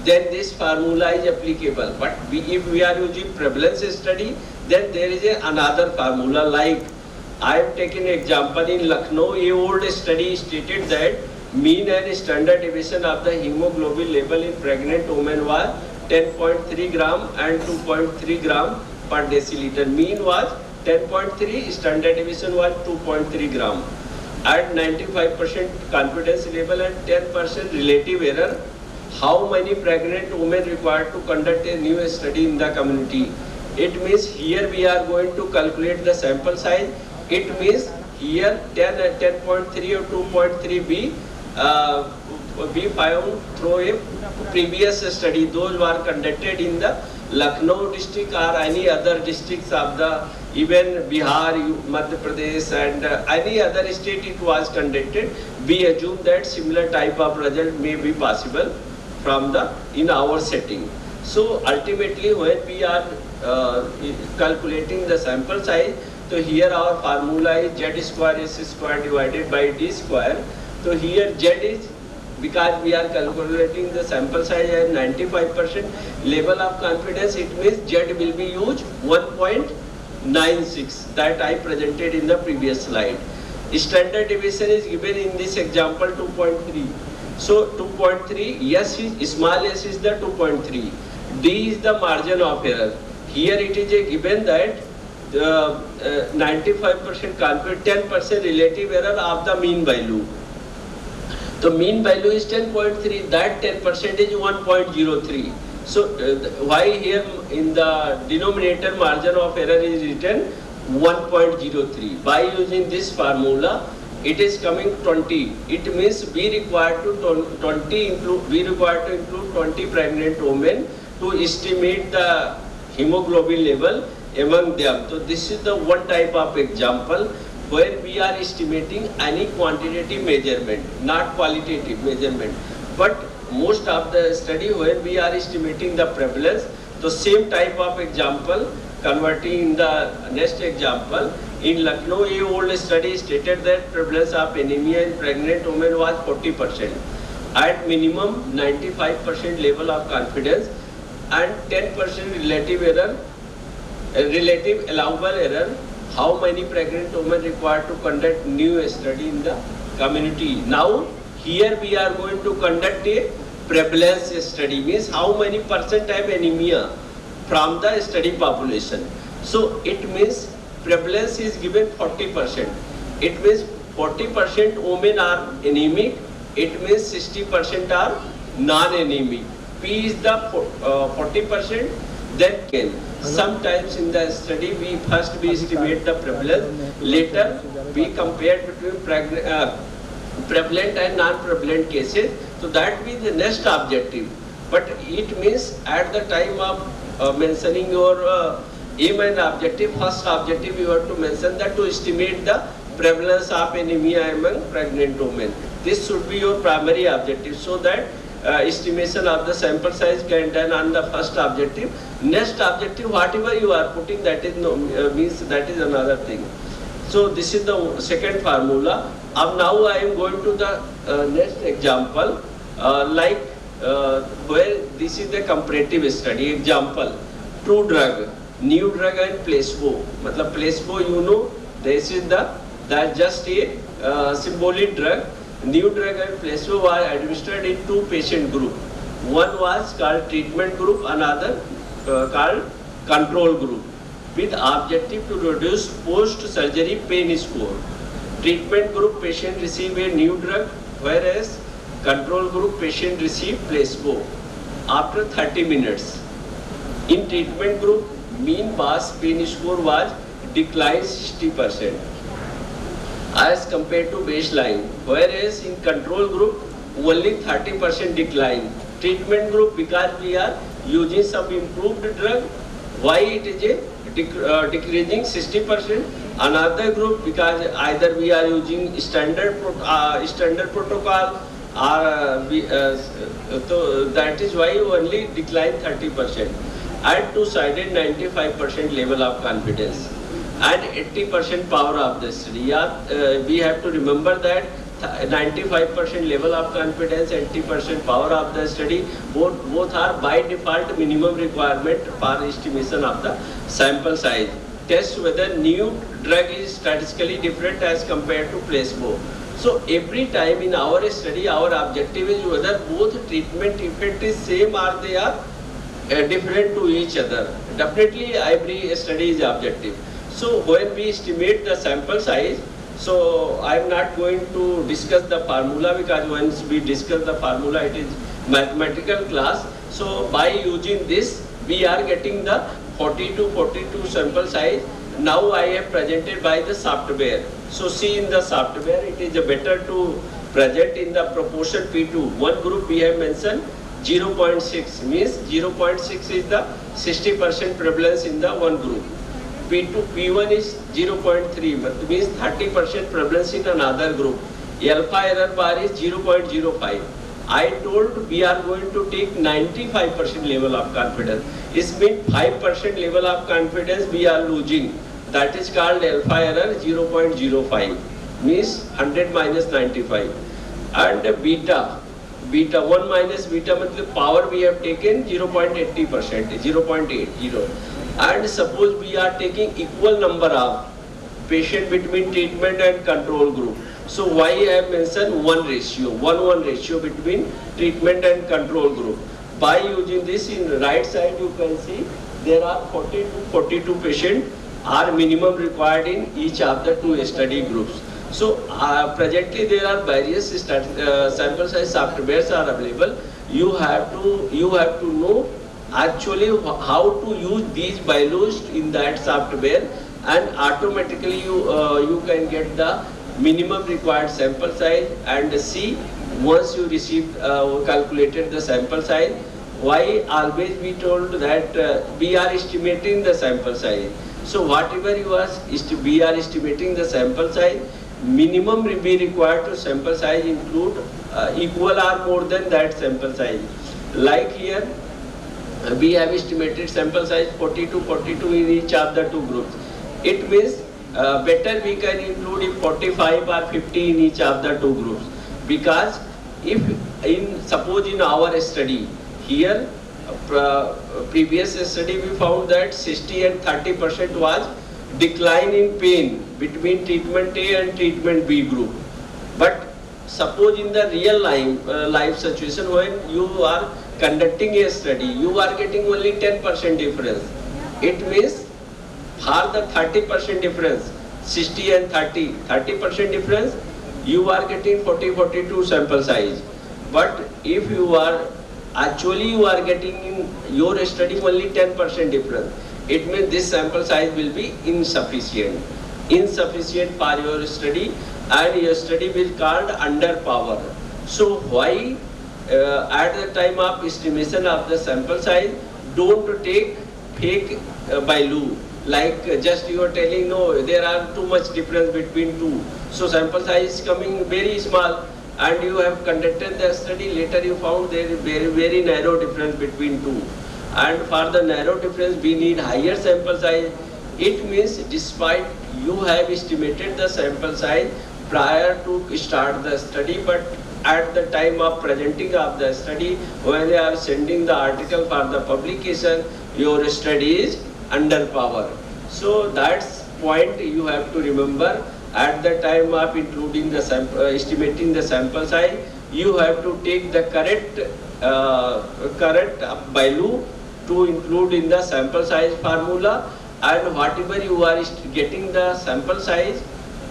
then this formula is applicable. But if we are using prevalence study, then there is another formula. Like I have taken an example in Lucknow, a old study stated that mean and standard deviation of the hemoglobin level in pregnant women was 10.3 gram and 2.3 gram per deciliter. Mean was 10.3, standard deviation was 2.3 gram. At 95% confidence level and 10% relative error, how many pregnant women required to conduct a new study in the community? It means here we are going to calculate the sample size. It means here 10.3 or 2.3 be found through a previous study. Those were conducted in the Lucknow district or any other districts of the even Bihar, Madhya Pradesh and any other state it was conducted. We assume that similar type of result may be possible from in our setting. So ultimately when we are calculating the sample size, so here our formula is Z square S square divided by D square. So here Z is, because we are calculating the sample size at 95% level of confidence, it means Z will be used 1.96 that I presented in the previous slide. Standard deviation is given in this example 2.3. So 2.3, yes, small s is the 2.3. D is the margin of error. Here it is given that 95% confidence, 10% relative error of the mean value. The mean value is 10.3, that 10% is 1.03. So why here in the denominator margin of error is written 1.03? By using this formula, it is coming 20. It means we require to include 20 pregnant women to estimate the hemoglobin level. among them. So this is the one type of example where we are estimating any quantitative measurement, not qualitative measurement. But most of the study where we are estimating the prevalence, the same type of example, converting in the next example, in Lucknow, a old study stated that prevalence of anemia in pregnant women was 40%. At minimum 95% level of confidence and 10% relative error, relative allowable error. How many pregnant women required to conduct new study in the community? Now here we are going to conduct a prevalence study, means how many percent have anemia from the study population. So it means prevalence is given 40%. It means 40% women are anemic. It means 60% are non-anemic. P is the 40%. Then again, sometimes in the study we estimate the prevalence. Later we compare between prevalent and non-prevalent cases. So that will be the next objective. But it means at the time of mentioning your aim and objective, first objective you have to mention that to estimate the prevalence of anemia among pregnant women. This should be your primary objective, so that estimation of the sample size can done on the first objective. Next objective, whatever you are putting, that is means that is another thing. So this is the second formula. Now I am going to the next example, where this is the comparative study example. True drug, new drug and placebo. Matlab placebo, you know, this is that just a symbolic drug. New drug and placebo were administered in two patient group. One was called treatment group, another called control group, with objective to reduce post-surgery pain score. Treatment group patient receive a new drug, whereas control group patient receive placebo after 30 minutes. In treatment group, mean BAS pain score was declined 60%. as compared to baseline, whereas in control group only 30% decline. Treatment group, because we are using some improved drug, why it is a decreasing 60%. Another group, because either we are using standard protocol, or so that is why only decline 30%. At two-sided 95% level of confidence and 80% power of the study. We have to remember that 95% level of confidence, 80% power of the study, both are by default minimum requirement for estimation of the sample size. Test whether new drug is statistically different as compared to placebo. So every time in our study, our objective is whether both treatment effect is same or they are different to each other. Definitely every study is objective. So when we estimate the sample size, so I am not going to discuss the formula, because once we discuss the formula, it is mathematical class. So by using this, we are getting the 40 to 42 sample size. Now I have presented by the software. So see in the software, it is better to present in the proportion P2. One group we have mentioned 0.6, means 0.6 is the 60% prevalence in the one group. P1 is 0.3, means 30% prevalence in another group. Alpha error bar is 0.05. I told we are going to take 95% level of confidence. It means 5% level of confidence we are losing. That is called alpha error 0.05, means 100 minus 95. And beta 1 minus beta means power we have taken 0.80%, 0.80. And suppose we are taking equal number of patient between treatment and control group. So why I have mentioned 1 ratio, 1:1 ratio between treatment and control group. By using this, in the right side you can see there are 40 to 42 patients are minimum required in each of the two study groups. So presently there are various sample size softwares are available. You have to know actually how to use these values in that software, and automatically you can get the minimum required sample size and see once you receive calculated the sample size why always we told that we are estimating the sample size. So whatever we are estimating the sample size, minimum will be required to sample size include equal or more than that sample size. Like here, we have estimated sample size 40 to 42 in each of the two groups. It means better we can include 45 or 50 in each of the two groups, because if suppose in our study here, previous study we found that 60 and 30% was decline in pain between treatment A and treatment B group. But suppose in the real life situation, when you are conducting a study, you are getting only 10% difference. It means for the 30% difference, 60 and 30% difference, you are getting 42 sample size. But if you are getting in your study only 10% difference, it means this sample size will be insufficient for your study, and your study will called underpower. So why at the time of estimation of the sample size, don't take fake value, like just you are telling no, there are too much difference between two, so sample size is coming very small, and you have conducted the study, later you found there is very narrow difference between two, and for the narrow difference we need higher sample size. It means despite you have estimated the sample size prior to start the study, but at the time of presenting of the study, when they are sending the article for the publication, your study is underpower. So that's point you have to remember. At the time of including the estimating the sample size, you have to take the correct value to include in the sample size formula, and whatever you are getting the sample size,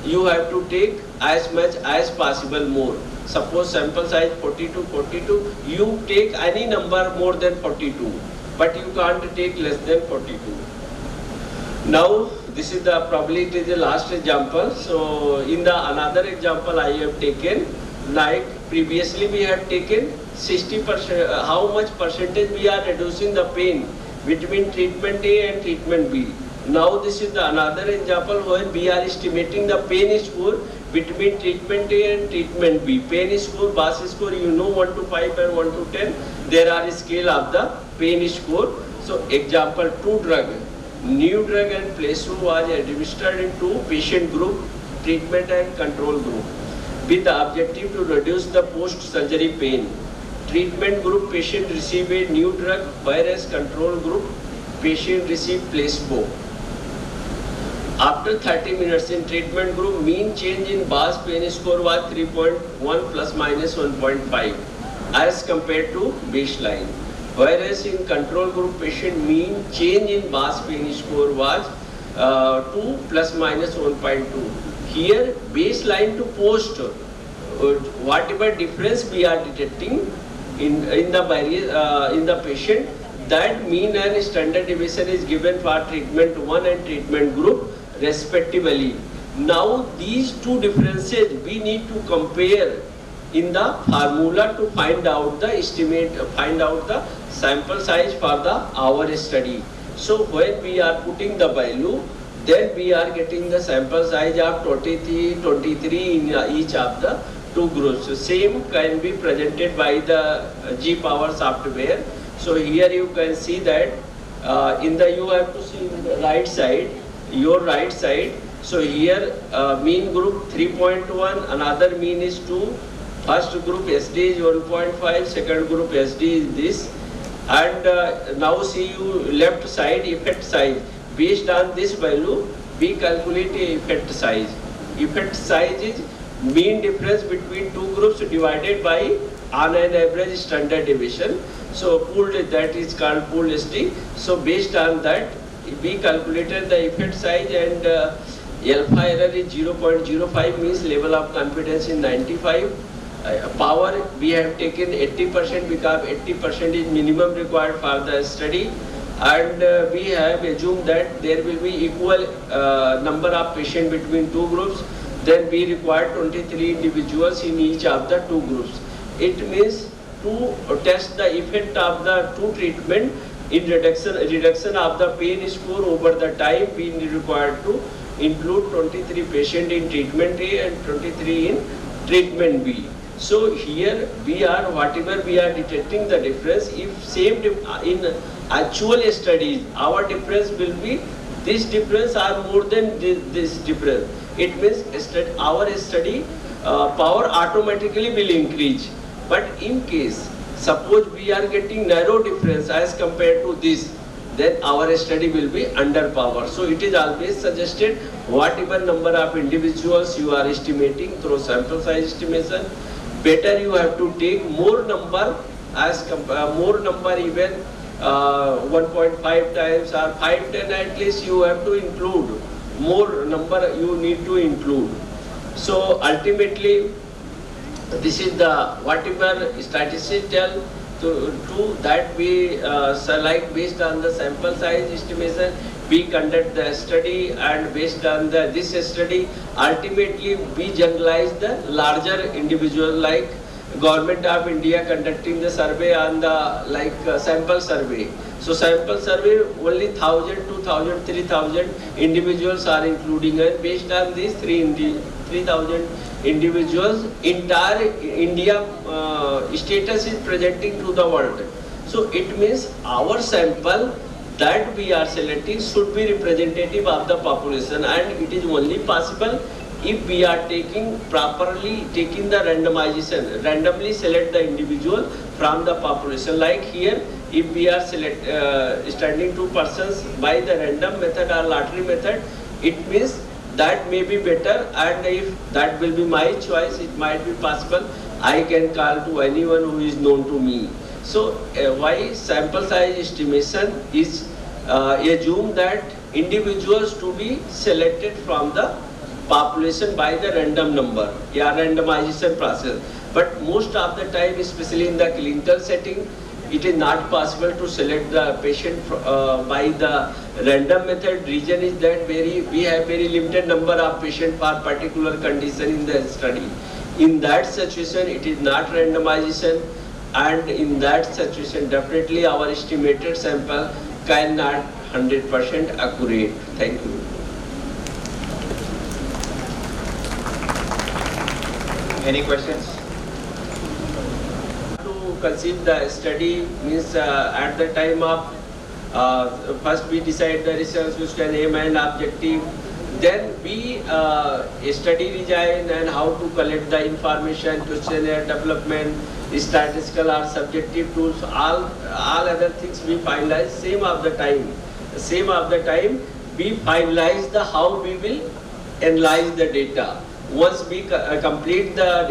you have to take as much as possible more. Suppose sample size 42, you take any number more than 42, but you can't take less than 42. Now this is probably it is the last example. So in the another example I have taken, like previously we have taken 60%, how much percentage we are reducing the pain between treatment A and treatment B. Now this is the another example when we are estimating the pain score between treatment A and treatment B. Pain score, BAS score, you know 1 to 5 and 1 to 10. There are a scale of the pain score. So example, two drug, new drug and placebo was administered in two patient group, treatment and control group, with the objective to reduce the post-surgery pain. Treatment group patient received a new drug, whereas control group patient received placebo. After 30 minutes in treatment group, mean change in BAS pain score was 3.1 plus minus 1.5 as compared to baseline. Whereas in control group patient, mean change in BAS pain score was 2 plus minus 1.2. Here baseline to post, whatever difference we are detecting in the patient, that mean and standard deviation is given for treatment 1 and treatment group respectively. Now these two differences we need to compare in the formula to find out the sample size for our study. So when we are putting the value, then we are getting the sample size of 23 in each of the two groups. So same can be presented by the G-Power software. So here you can see that you have to see in the right side, your right side. So here mean group 3.1, another mean is 2, first group SD is 1.5, second group SD is this, and now see you left side effect size. Based on this value, we calculate a effect size. Effect size is mean difference between two groups divided by on an average standard deviation. So pooled, that is called pooled ST. So based on that, we calculated the effect size, and alpha error is 0.05, means level of confidence in 95. Power we have taken 80% because 80% is minimum required for the study, and we have assumed that there will be equal number of patients between two groups. Then we require 23 individuals in each of the two groups. It means to test the effect of the two treatment in reduction of the pain score over the time. We required to include 23 patients in treatment A and 23 in treatment B. So here we are, whatever we are detecting the difference, if same in actual studies, our difference will be this difference or more than this difference. It means our study power automatically will increase. But in case, suppose we are getting narrow difference as compared to this, then our study will be under power. So it is always suggested whatever number of individuals you are estimating through sample size estimation, better you have to take more number as more number even 1.5 times or 5, 10 at least you have to include. More number you need to include. So ultimately, this is the whatever statistics tell to that we select based on the sample size estimation. We conduct the study, and based on this study, ultimately we generalize the larger individual, like Government of India conducting the survey on the sample survey. So sample survey only 1,000, 2,000, 3,000 individuals are including, and based on these 3,000 individuals, entire India status is presenting to the world. So it means our sample that we are selecting should be representative of the population, and it is only possible if we are properly taking the randomization, randomly select the individual from the population. Like here, if we are studying 2 persons by the random method or lottery method, it means that may be better, and if that will be my choice, it might be possible I can call to anyone who is known to me. So why sample size estimation is assume that individuals to be selected from the population by the random number, randomization process. But most of the time, especially in the clinical setting, it is not possible to select the patient by the random method. Reason is that we have very limited number of patients for particular condition in the study. In that situation, it is not randomization, and in that situation, definitely our estimated sample cannot 100% accurate. Thank you. Any questions? To conceive the study means at the time of first we decide the research question, aim and objective. Then we study design and how to collect the information, questionnaire development, statistical or subjective tools, all other things we finalize. Same of the time we finalize the how we will analyze the data. Once we complete the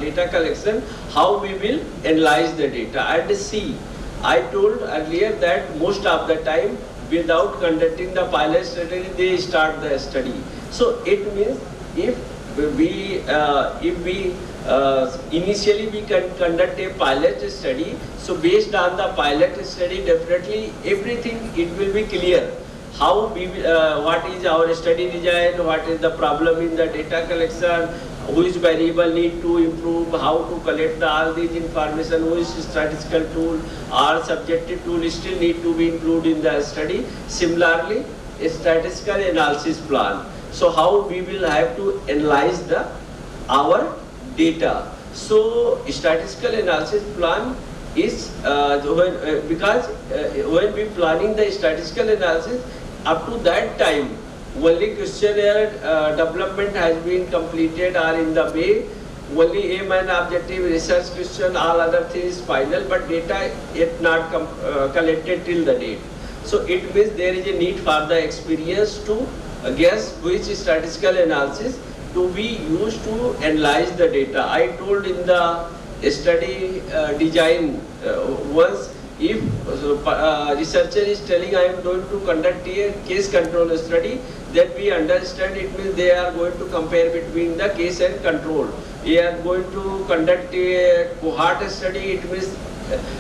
data collection, how we will analyze the data and see. I told earlier that most of the time, without conducting the pilot study, they start the study. So it means if we initially we can conduct a pilot study, so based on the pilot study, definitely everything it will be clear. How we what is our study design, what is the problem in the data collection, which variable need to improve, how to collect all these information, which statistical tool or subjective tool still need to be included in the study. Similarly, a statistical analysis plan. So how we will have to analyze our data. So statistical analysis plan is because when we planning the statistical analysis, up to that time only questionnaire development has been completed or in the way, only aim and objective, research question, all other things final, but data yet not collected till the date. So it means there is a need for the experience to guess which statistical analysis to be used to analyze the data. I told in the study design once, if researcher is telling I am going to conduct a case control study, then we understand it means they are going to compare between the case and control. We are going to conduct a cohort study, it means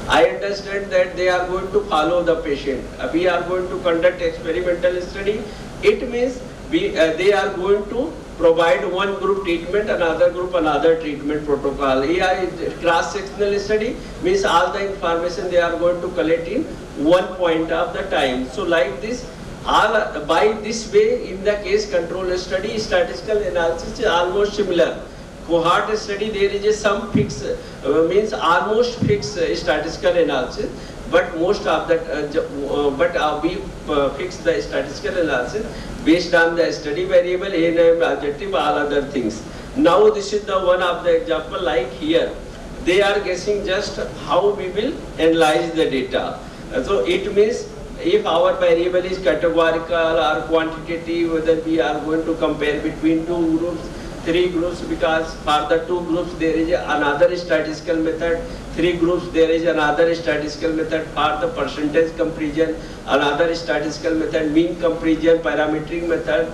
I understand that they are going to follow the patient. We are going to conduct experimental study, it means they are going to provide one group treatment, another group another treatment protocol. Here cross-sectional study means all the information they are going to collect in one point of the time. So like this, by this way, in the case control study, statistical analysis is almost similar. Cohort study, there is a some fixed, means almost fixed statistical analysis, but most of that, we fix the statistical analysis based on the study variable, A-name, objective, all other things. Now this is the one of the example, like here, they are guessing just how we will analyze the data. So it means if our variable is categorical or quantitative, whether we are going to compare between two groups, three groups, because for the two groups there is another statistical method, three groups there is another statistical method for the percentage comparison, another statistical method, mean comparison, parametric method,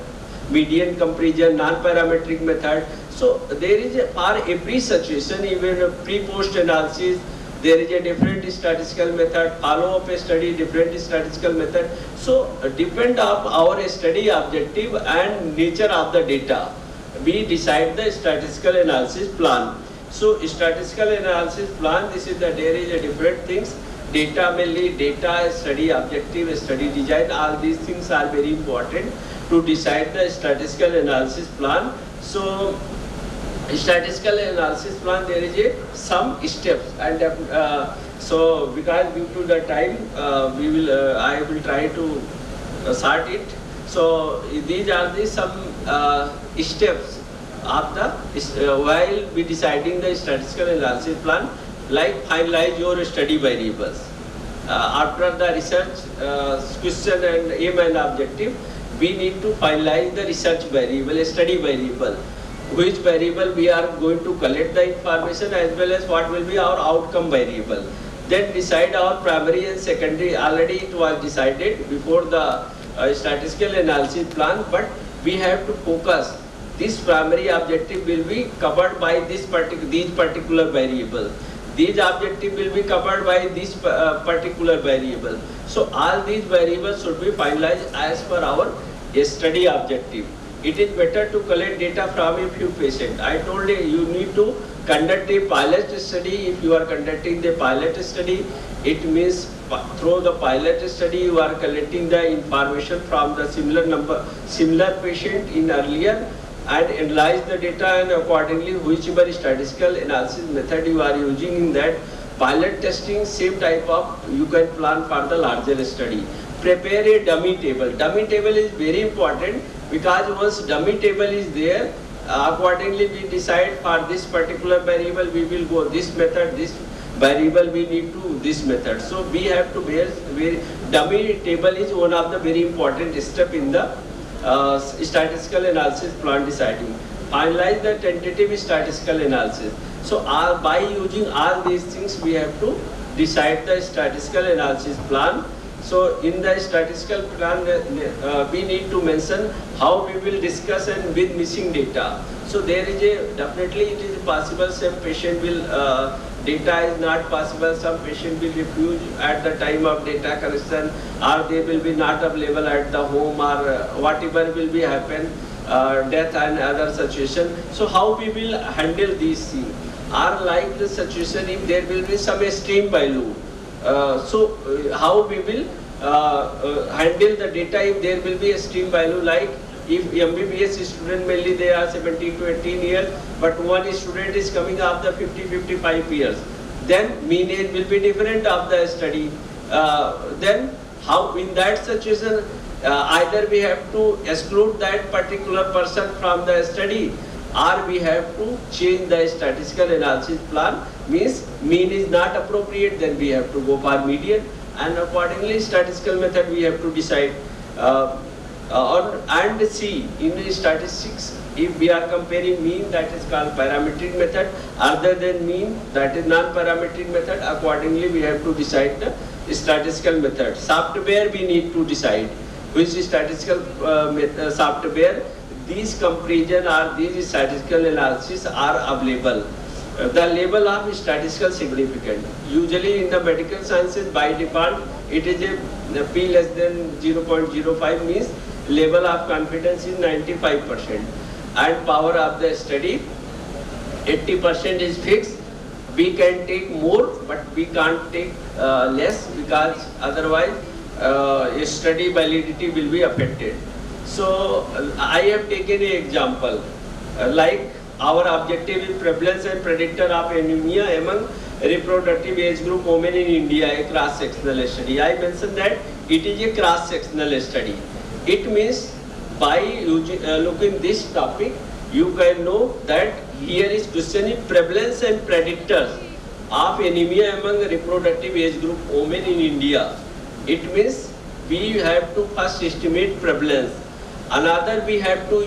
median comparison, non-parametric method. So there is for every situation, even pre-post analysis, there is a different statistical method, follow-up study, different statistical method. So depend on our study objective and nature of the data, we decide the statistical analysis plan. So statistical analysis plan, this is the, there is a different things, data mainly, data, study objective, study design, all these things are very important to decide the statistical analysis plan. So statistical analysis plan, there is a some steps, and so because due to the time, I will try to sort it. So these are the some steps of the while we deciding the statistical analysis plan, like finalize your study variables. After the research question and aim and objective, we need to finalize the research variable, study variable, which variable we are going to collect the information, as well as what will be our outcome variable. Then decide our primary and secondary. Already it was decided before the statistical analysis plan, but we have to focus. This primary objective will be covered by these particular variable. These objective will be covered by this particular variable. So all these variables should be finalized as per our study objective. It is better to collect data from a few patients. I told you, you need to conduct a pilot study. If you are conducting the pilot study, it means through the pilot study you are collecting the information from the similar patient in earlier, and analyze the data, and accordingly whichever statistical analysis method you are using in that pilot testing, same type of you can plan for the larger study. Prepare a dummy table. Dummy table is very important, because once dummy table is there, accordingly we decide for this particular variable we will go this method, this variable we need to this method. So we have to bear, dummy table is one of the very important step in the statistical analysis plan deciding. Finalize the tentative statistical analysis. So by using all these things we have to decide the statistical analysis plan. So in the statistical plan, we need to mention how we will discuss and with missing data. So there is a, definitely it is possible some patient will, data is not possible, some patient will refuse at the time of data collection, or they will be not available at the home, or whatever will be happen, death and other situation. So how we will handle these things? Or like the situation if there will be some extreme value. So how we will handle the data if there will be a extreme value, like if MBBS student mainly they are 17 to 18 years, but one student is coming after 50-55 years, then mean age will be different of the study. Then how in that situation either we have to exclude that particular person from the study, or we have to change the statistical analysis plan, means mean is not appropriate, then we have to go for median, and accordingly statistical method we have to decide. And see, in the statistics, if we are comparing mean, that is called parametric method, other than mean, that is non-parametric method, accordingly we have to decide the statistical method. Software we need to decide which statistical software these comparison or these statistical analysis are available. The level of statistical significance. Usually in the medical sciences by default it is a P less than 0.05 means level of confidence is 95%. and power of the study. 80% is fixed. We can take more, but we can't take less, because otherwise study validity will be affected. So I have taken an example, like our objective is prevalence and predictor of anemia among reproductive age group women in India, a cross-sectional study. I mentioned that it is a cross-sectional study. It means by looking this topic, you can know that here is question in prevalence and predictors of anemia among reproductive age group women in India. It means we have to first estimate prevalence. Another, we have to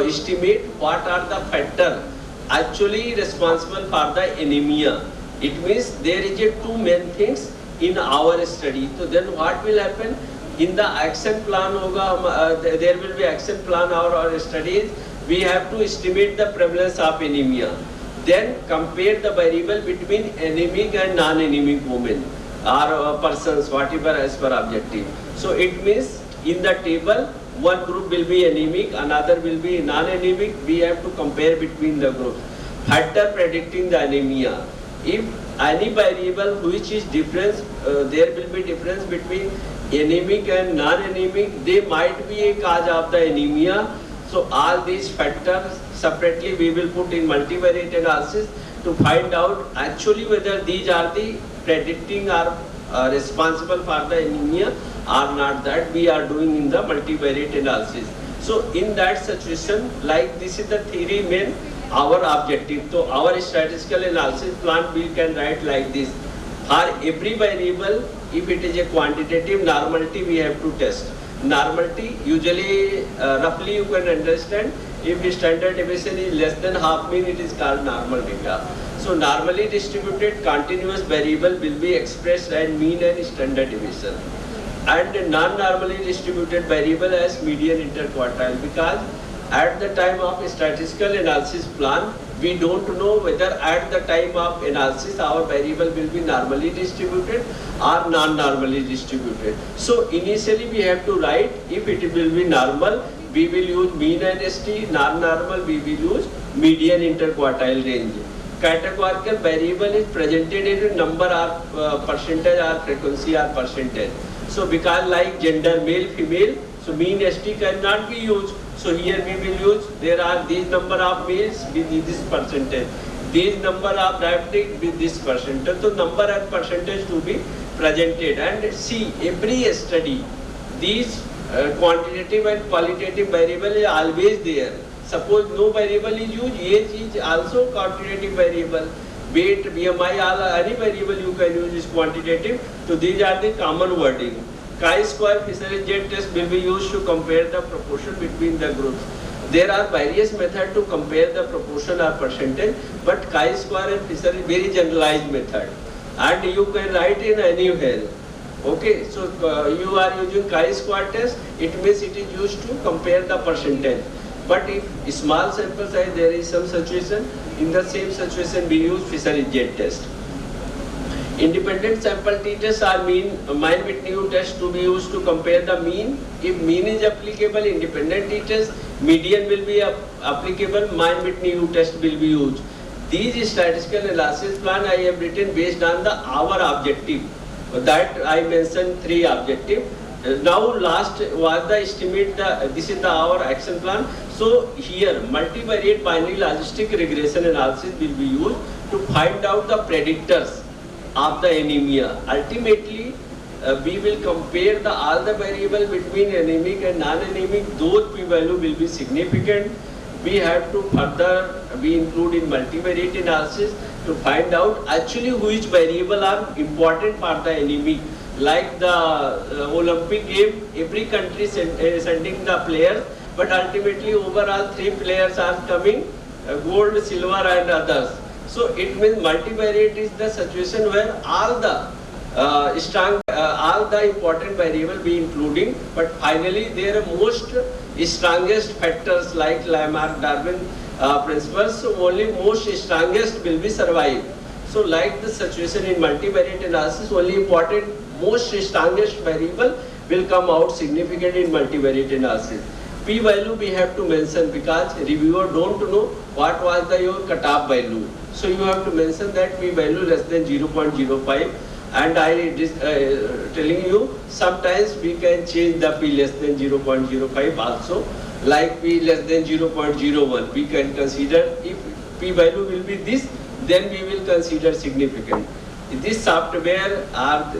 estimate what are the factors actually responsible for the anemia. It means there is two main things in our study. So then what will happen? In the action plan, there will be action plan our studies. We have to estimate the prevalence of anemia. Then compare the variable between anemic and non-anemic women or persons, whatever as per objective. So it means in the table, one group will be anemic, another will be non-anemic. We have to compare between the groups. Factor predicting the anemia. If any variable which is difference, there will be difference between anemic and non-anemic, they might be a cause of the anemia. So all these factors separately we will put in multivariate analysis to find out actually whether these are the predicting or responsible for the anemia or not. That we are doing in the multivariate analysis. So in that situation, like this is the theory main, our objective. So our statistical analysis plan we can write like this. For every variable, if it is a quantitative normality, we have to test. Normality, usually roughly you can understand, if the standard deviation is less than half mean, it is called normal data. So normally distributed continuous variable will be expressed as mean and standard deviation. And non-normally distributed variable as median interquartile, because at the time of statistical analysis plan, we don't know whether at the time of analysis our variable will be normally distributed or non-normally distributed. So initially we have to write, if it will be normal, we will use mean and ST, non-normal we will use median interquartile range. Categorical variable is presented in number or percentage or frequency or percentage. So because like gender male, female, so mean ST cannot be used. So here we will use, there are these number of males with this percentage, these number of diabetic with this percentage. So number and percentage to be presented. And see, every study, these quantitative and qualitative variable is always there. Suppose no variable is used, age is also quantitative variable. Weight, BMI, all any variable you can use is quantitative. So these are the common wording. Chi-square Fisher-Jet test will be used to compare the proportion between the groups. There are various methods to compare the proportion or percentage, but Chi-square and Fisher is very generalized method. And you can write in anywhere. Okay, so you are using Chi-square test, it means it is used to compare the percentage. But if small sample size, there is some situation, in the same situation we use Fisher-Jet test. Independent sample t-tests are mean Whitney test to be used to compare the mean. If mean is applicable, independent t-test, median will be applicable, Whitney test will be used. These statistical analysis plan I have written based on our objective. That I mentioned 3 objectives. Now last was the estimate, this is our action plan. So here multivariate binary logistic regression analysis will be used to find out the predictors of the anemia. Ultimately, we will compare all the variable between anemic and non-anemic. Those p-value will be significant. We have to further include in multivariate analysis to find out actually which variable are important for the anemic. Like the Olympic game, every country sending the players, but ultimately overall 3 players are coming, gold, silver and others. So it means multivariate is the situation where all the important variable be including, but finally there are most strongest factors like Lamarck-Darwin principles, so only most strongest will be survive. So like the situation in multivariate analysis, only important most strongest variable will come out significant in multivariate analysis. P-value we have to mention because reviewer don't know what was the your cutoff value. So you have to mention that P-value less than 0.05. And I telling you, sometimes we can change the P less than 0.05 also. Like P less than 0.01, we can consider if P value will be this, then we will consider significant. This software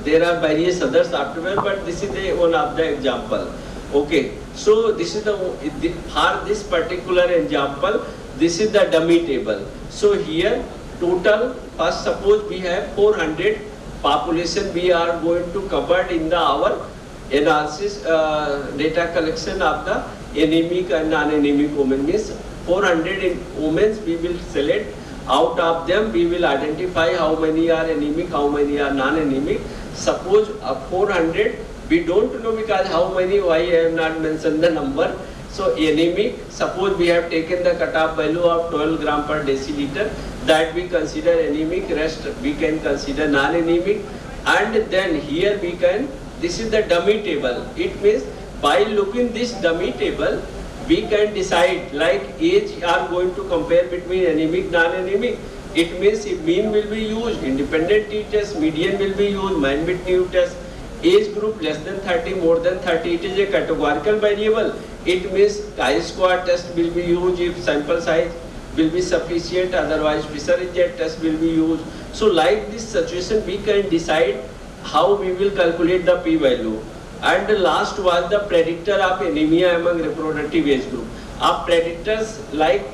there are various other software, but this is one of the example. Okay, so this is for this particular example, this is the dummy table. So here total, first suppose we have 400 population we are going to cover in our analysis data collection of the anemic and non-anemic women. Means 400 women we will select. Out of them we will identify how many are anemic, how many are non-anemic. Suppose 400 we don't know because how many, why I have not mentioned the number. So anemic, suppose we have taken the cutoff value of 12 gram per deciliter, that we consider anemic, rest we can consider non-anemic. And then here we can, this is the dummy table. It means by looking this dummy table, we can decide like age are going to compare between anemic, non-anemic. It means if mean will be used, independent t-test, median will be used, mean-between test, age group less than 30, more than 30, it is a categorical variable. It means chi-square test will be used if sample size will be sufficient, otherwise Fisher-Jet test will be used. So like this situation we can decide how we will calculate the p-value. And the last was the predictor of anemia among reproductive age group. Our predictors, like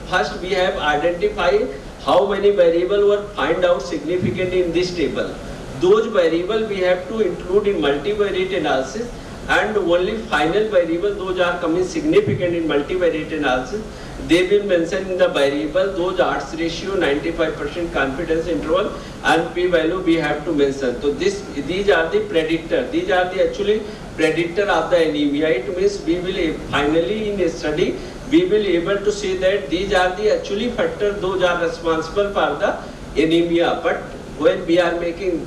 first we have identified how many variables were find out significant in this table. Those variables we have to include in multivariate analysis, and only final variable those are coming significant in multivariate analysis. They will mention in the variable those odds ratio, 95% confidence interval, and p-value we have to mention. So these are the predictor. These are the actually predictor of the anemia. It means we will finally in a study we will able to say that these are the actually factors those are responsible for the anemia. But when we are making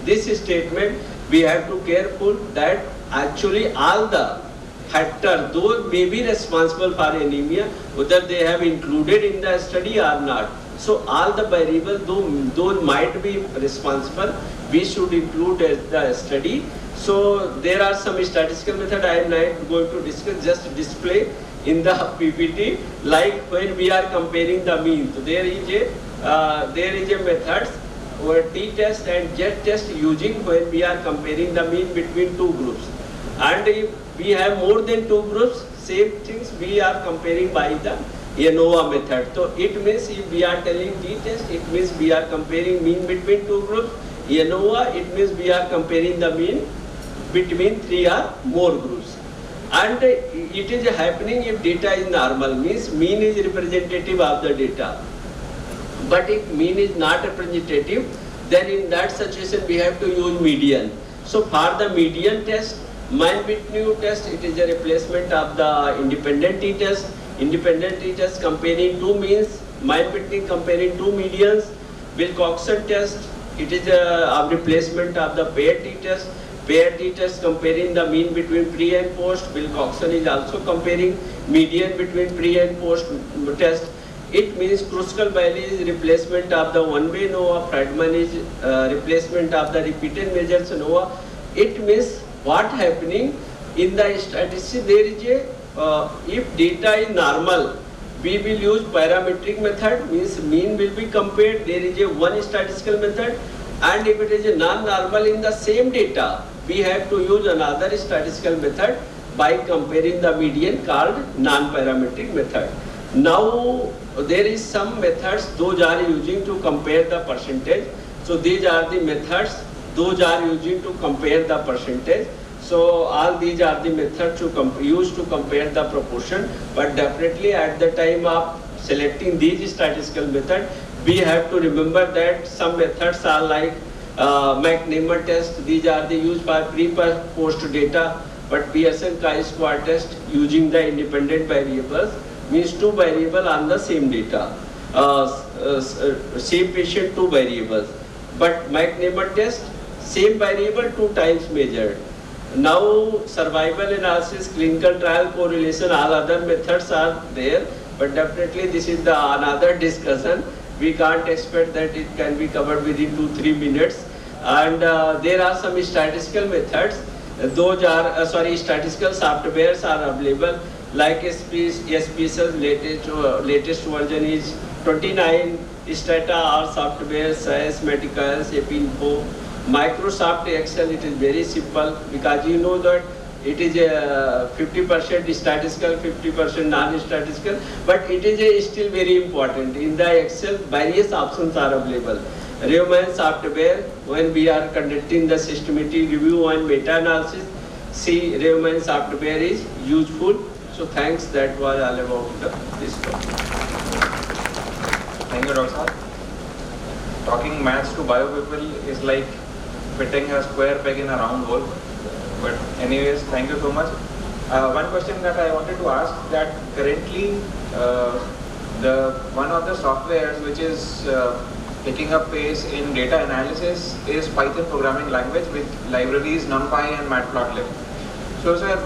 this statement, we have to careful that actually all the factors those may be responsible for anemia, whether they have included in the study or not. So all the variables those might be responsible, we should include as the study. So there are some statistical method I am not going to discuss, just display in the PPT. Like when we are comparing the mean, so there is a methods or t-test and z-test using when we are comparing the mean between two groups. And if we have more than two groups, same things we are comparing by the ANOVA method. So it means if we are telling t-test, it means we are comparing mean between two groups. ANOVA, it means we are comparing the mean between three or more groups. And it is happening if data is normal, means mean is representative of the data. But if mean is not representative, then in that situation we have to use median. So for the median test, mean-between test, it is a replacement of the independent t-test. Independent t-test comparing two means, mean-between comparing two medians. Wilcoxon test, it is a replacement of the paired t-test. Paired t-test comparing the mean between pre and post. Wilcoxon is also comparing median between pre and post test. It means Kruskal value is replacement of the one-way ANOVA. Friedman is replacement of the repeated measures ANOVA. It means what happening in the statistics, there is a if data is normal, we will use parametric method, means mean will be compared, there is a one statistical method. And if it is a non-normal in the same data, we have to use another statistical method by comparing the median called non-parametric method. Now there is some methods those are using to compare the percentage. So these are the methods those are using to compare the percentage. So all these are the methods to use to compare the proportion. But definitely at the time of selecting these statistical method, we have to remember that some methods are like McNemer test. These are the used for pre-post data. But Pearson chi-square test using the independent variables, means two variables on the same data, same patient, two variables. But McNemer test, same variable two times measured. Now survival analysis, clinical trial correlation, all other methods are there, but definitely this is the another discussion. We can't expect that it can be covered within 2-3 minutes. And there are some statistical methods. Those are statistical softwares are available. Like SPSS latest version is 29. Stata are software, SAS, Medicals, Epinfo, Microsoft Excel. It is very simple because you know that it is a 50% statistical, 50% non-statistical, but it is still very important. In the Excel, various options are available. Reumann software, when we are conducting the systematic review and meta-analysis, see Reumann software is useful. So thanks, that was all about this topic. Thank you, Dr. Saab. Talking maths to bio people is like fitting a square peg in a round hole. But anyways, thank you so much. One question that I wanted to ask, that currently one of the softwares which is picking up pace in data analysis is Python programming language with libraries NumPy and Matplotlib. So sir,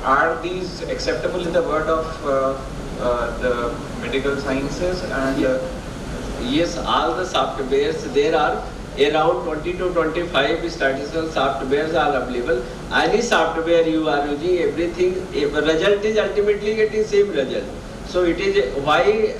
are these acceptable in the world of the medical sciences? And yes, all the softwares, there are around 20 to 25 statistical softwares are available. Any software you are using, everything, result is ultimately getting same result. So it is why,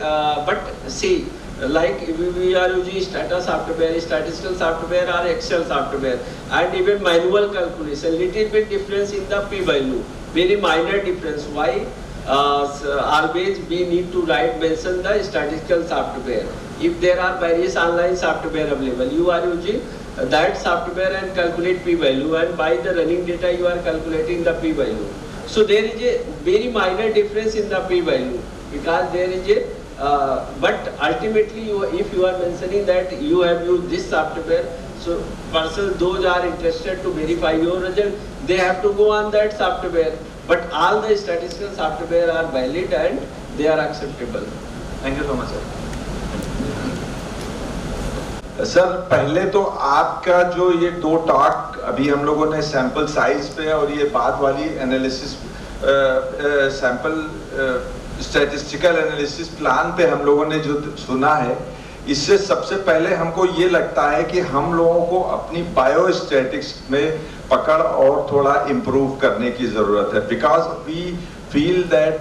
but see, like we are using Stata software, statistical software or Excel software, and even manual calculation, little bit difference in the p-value, very minor difference. Why? Always we need to mention the statistical software. If there are various online software available, you are using that software and calculate p-value, and by the running data you are calculating the p-value. So there is a very minor difference in the p-value because there is a but ultimately if you are mentioning that you have used this software, so persons those are interested to verify your result, they have to go on that software. But all the statistical software are valid and they are acceptable. Thank you so much, sir. Sir पहले तो आपका जो ये दो talk अभी हम लोगों ने सैंपल साइज पे और ये बाद वाली analysis sample statistical analysis plan पे हम लोगों ने जो सुना है, इससे सबसे पहले हमको ये लगता है कि हम लोगों को अपनी बायोस्टैटिक्स में पकड़ और थोड़ा इम्प्रूव करने की ज़रूरत है, because we feel that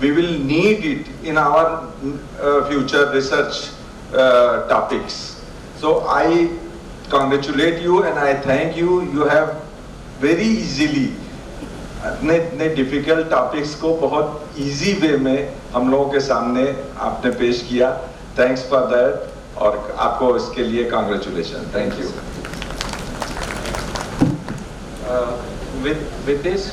we will need it in our future research topics. So I congratulate you and I thank you. You have very easily इतने डिफिकल्ट टॉपिक्स को बहुत इजी वे में हम लोगों के सामने आपने पेश किया. थैंक्स फॉर दैट और आपको इसके लिए congratulation. Thank you. With this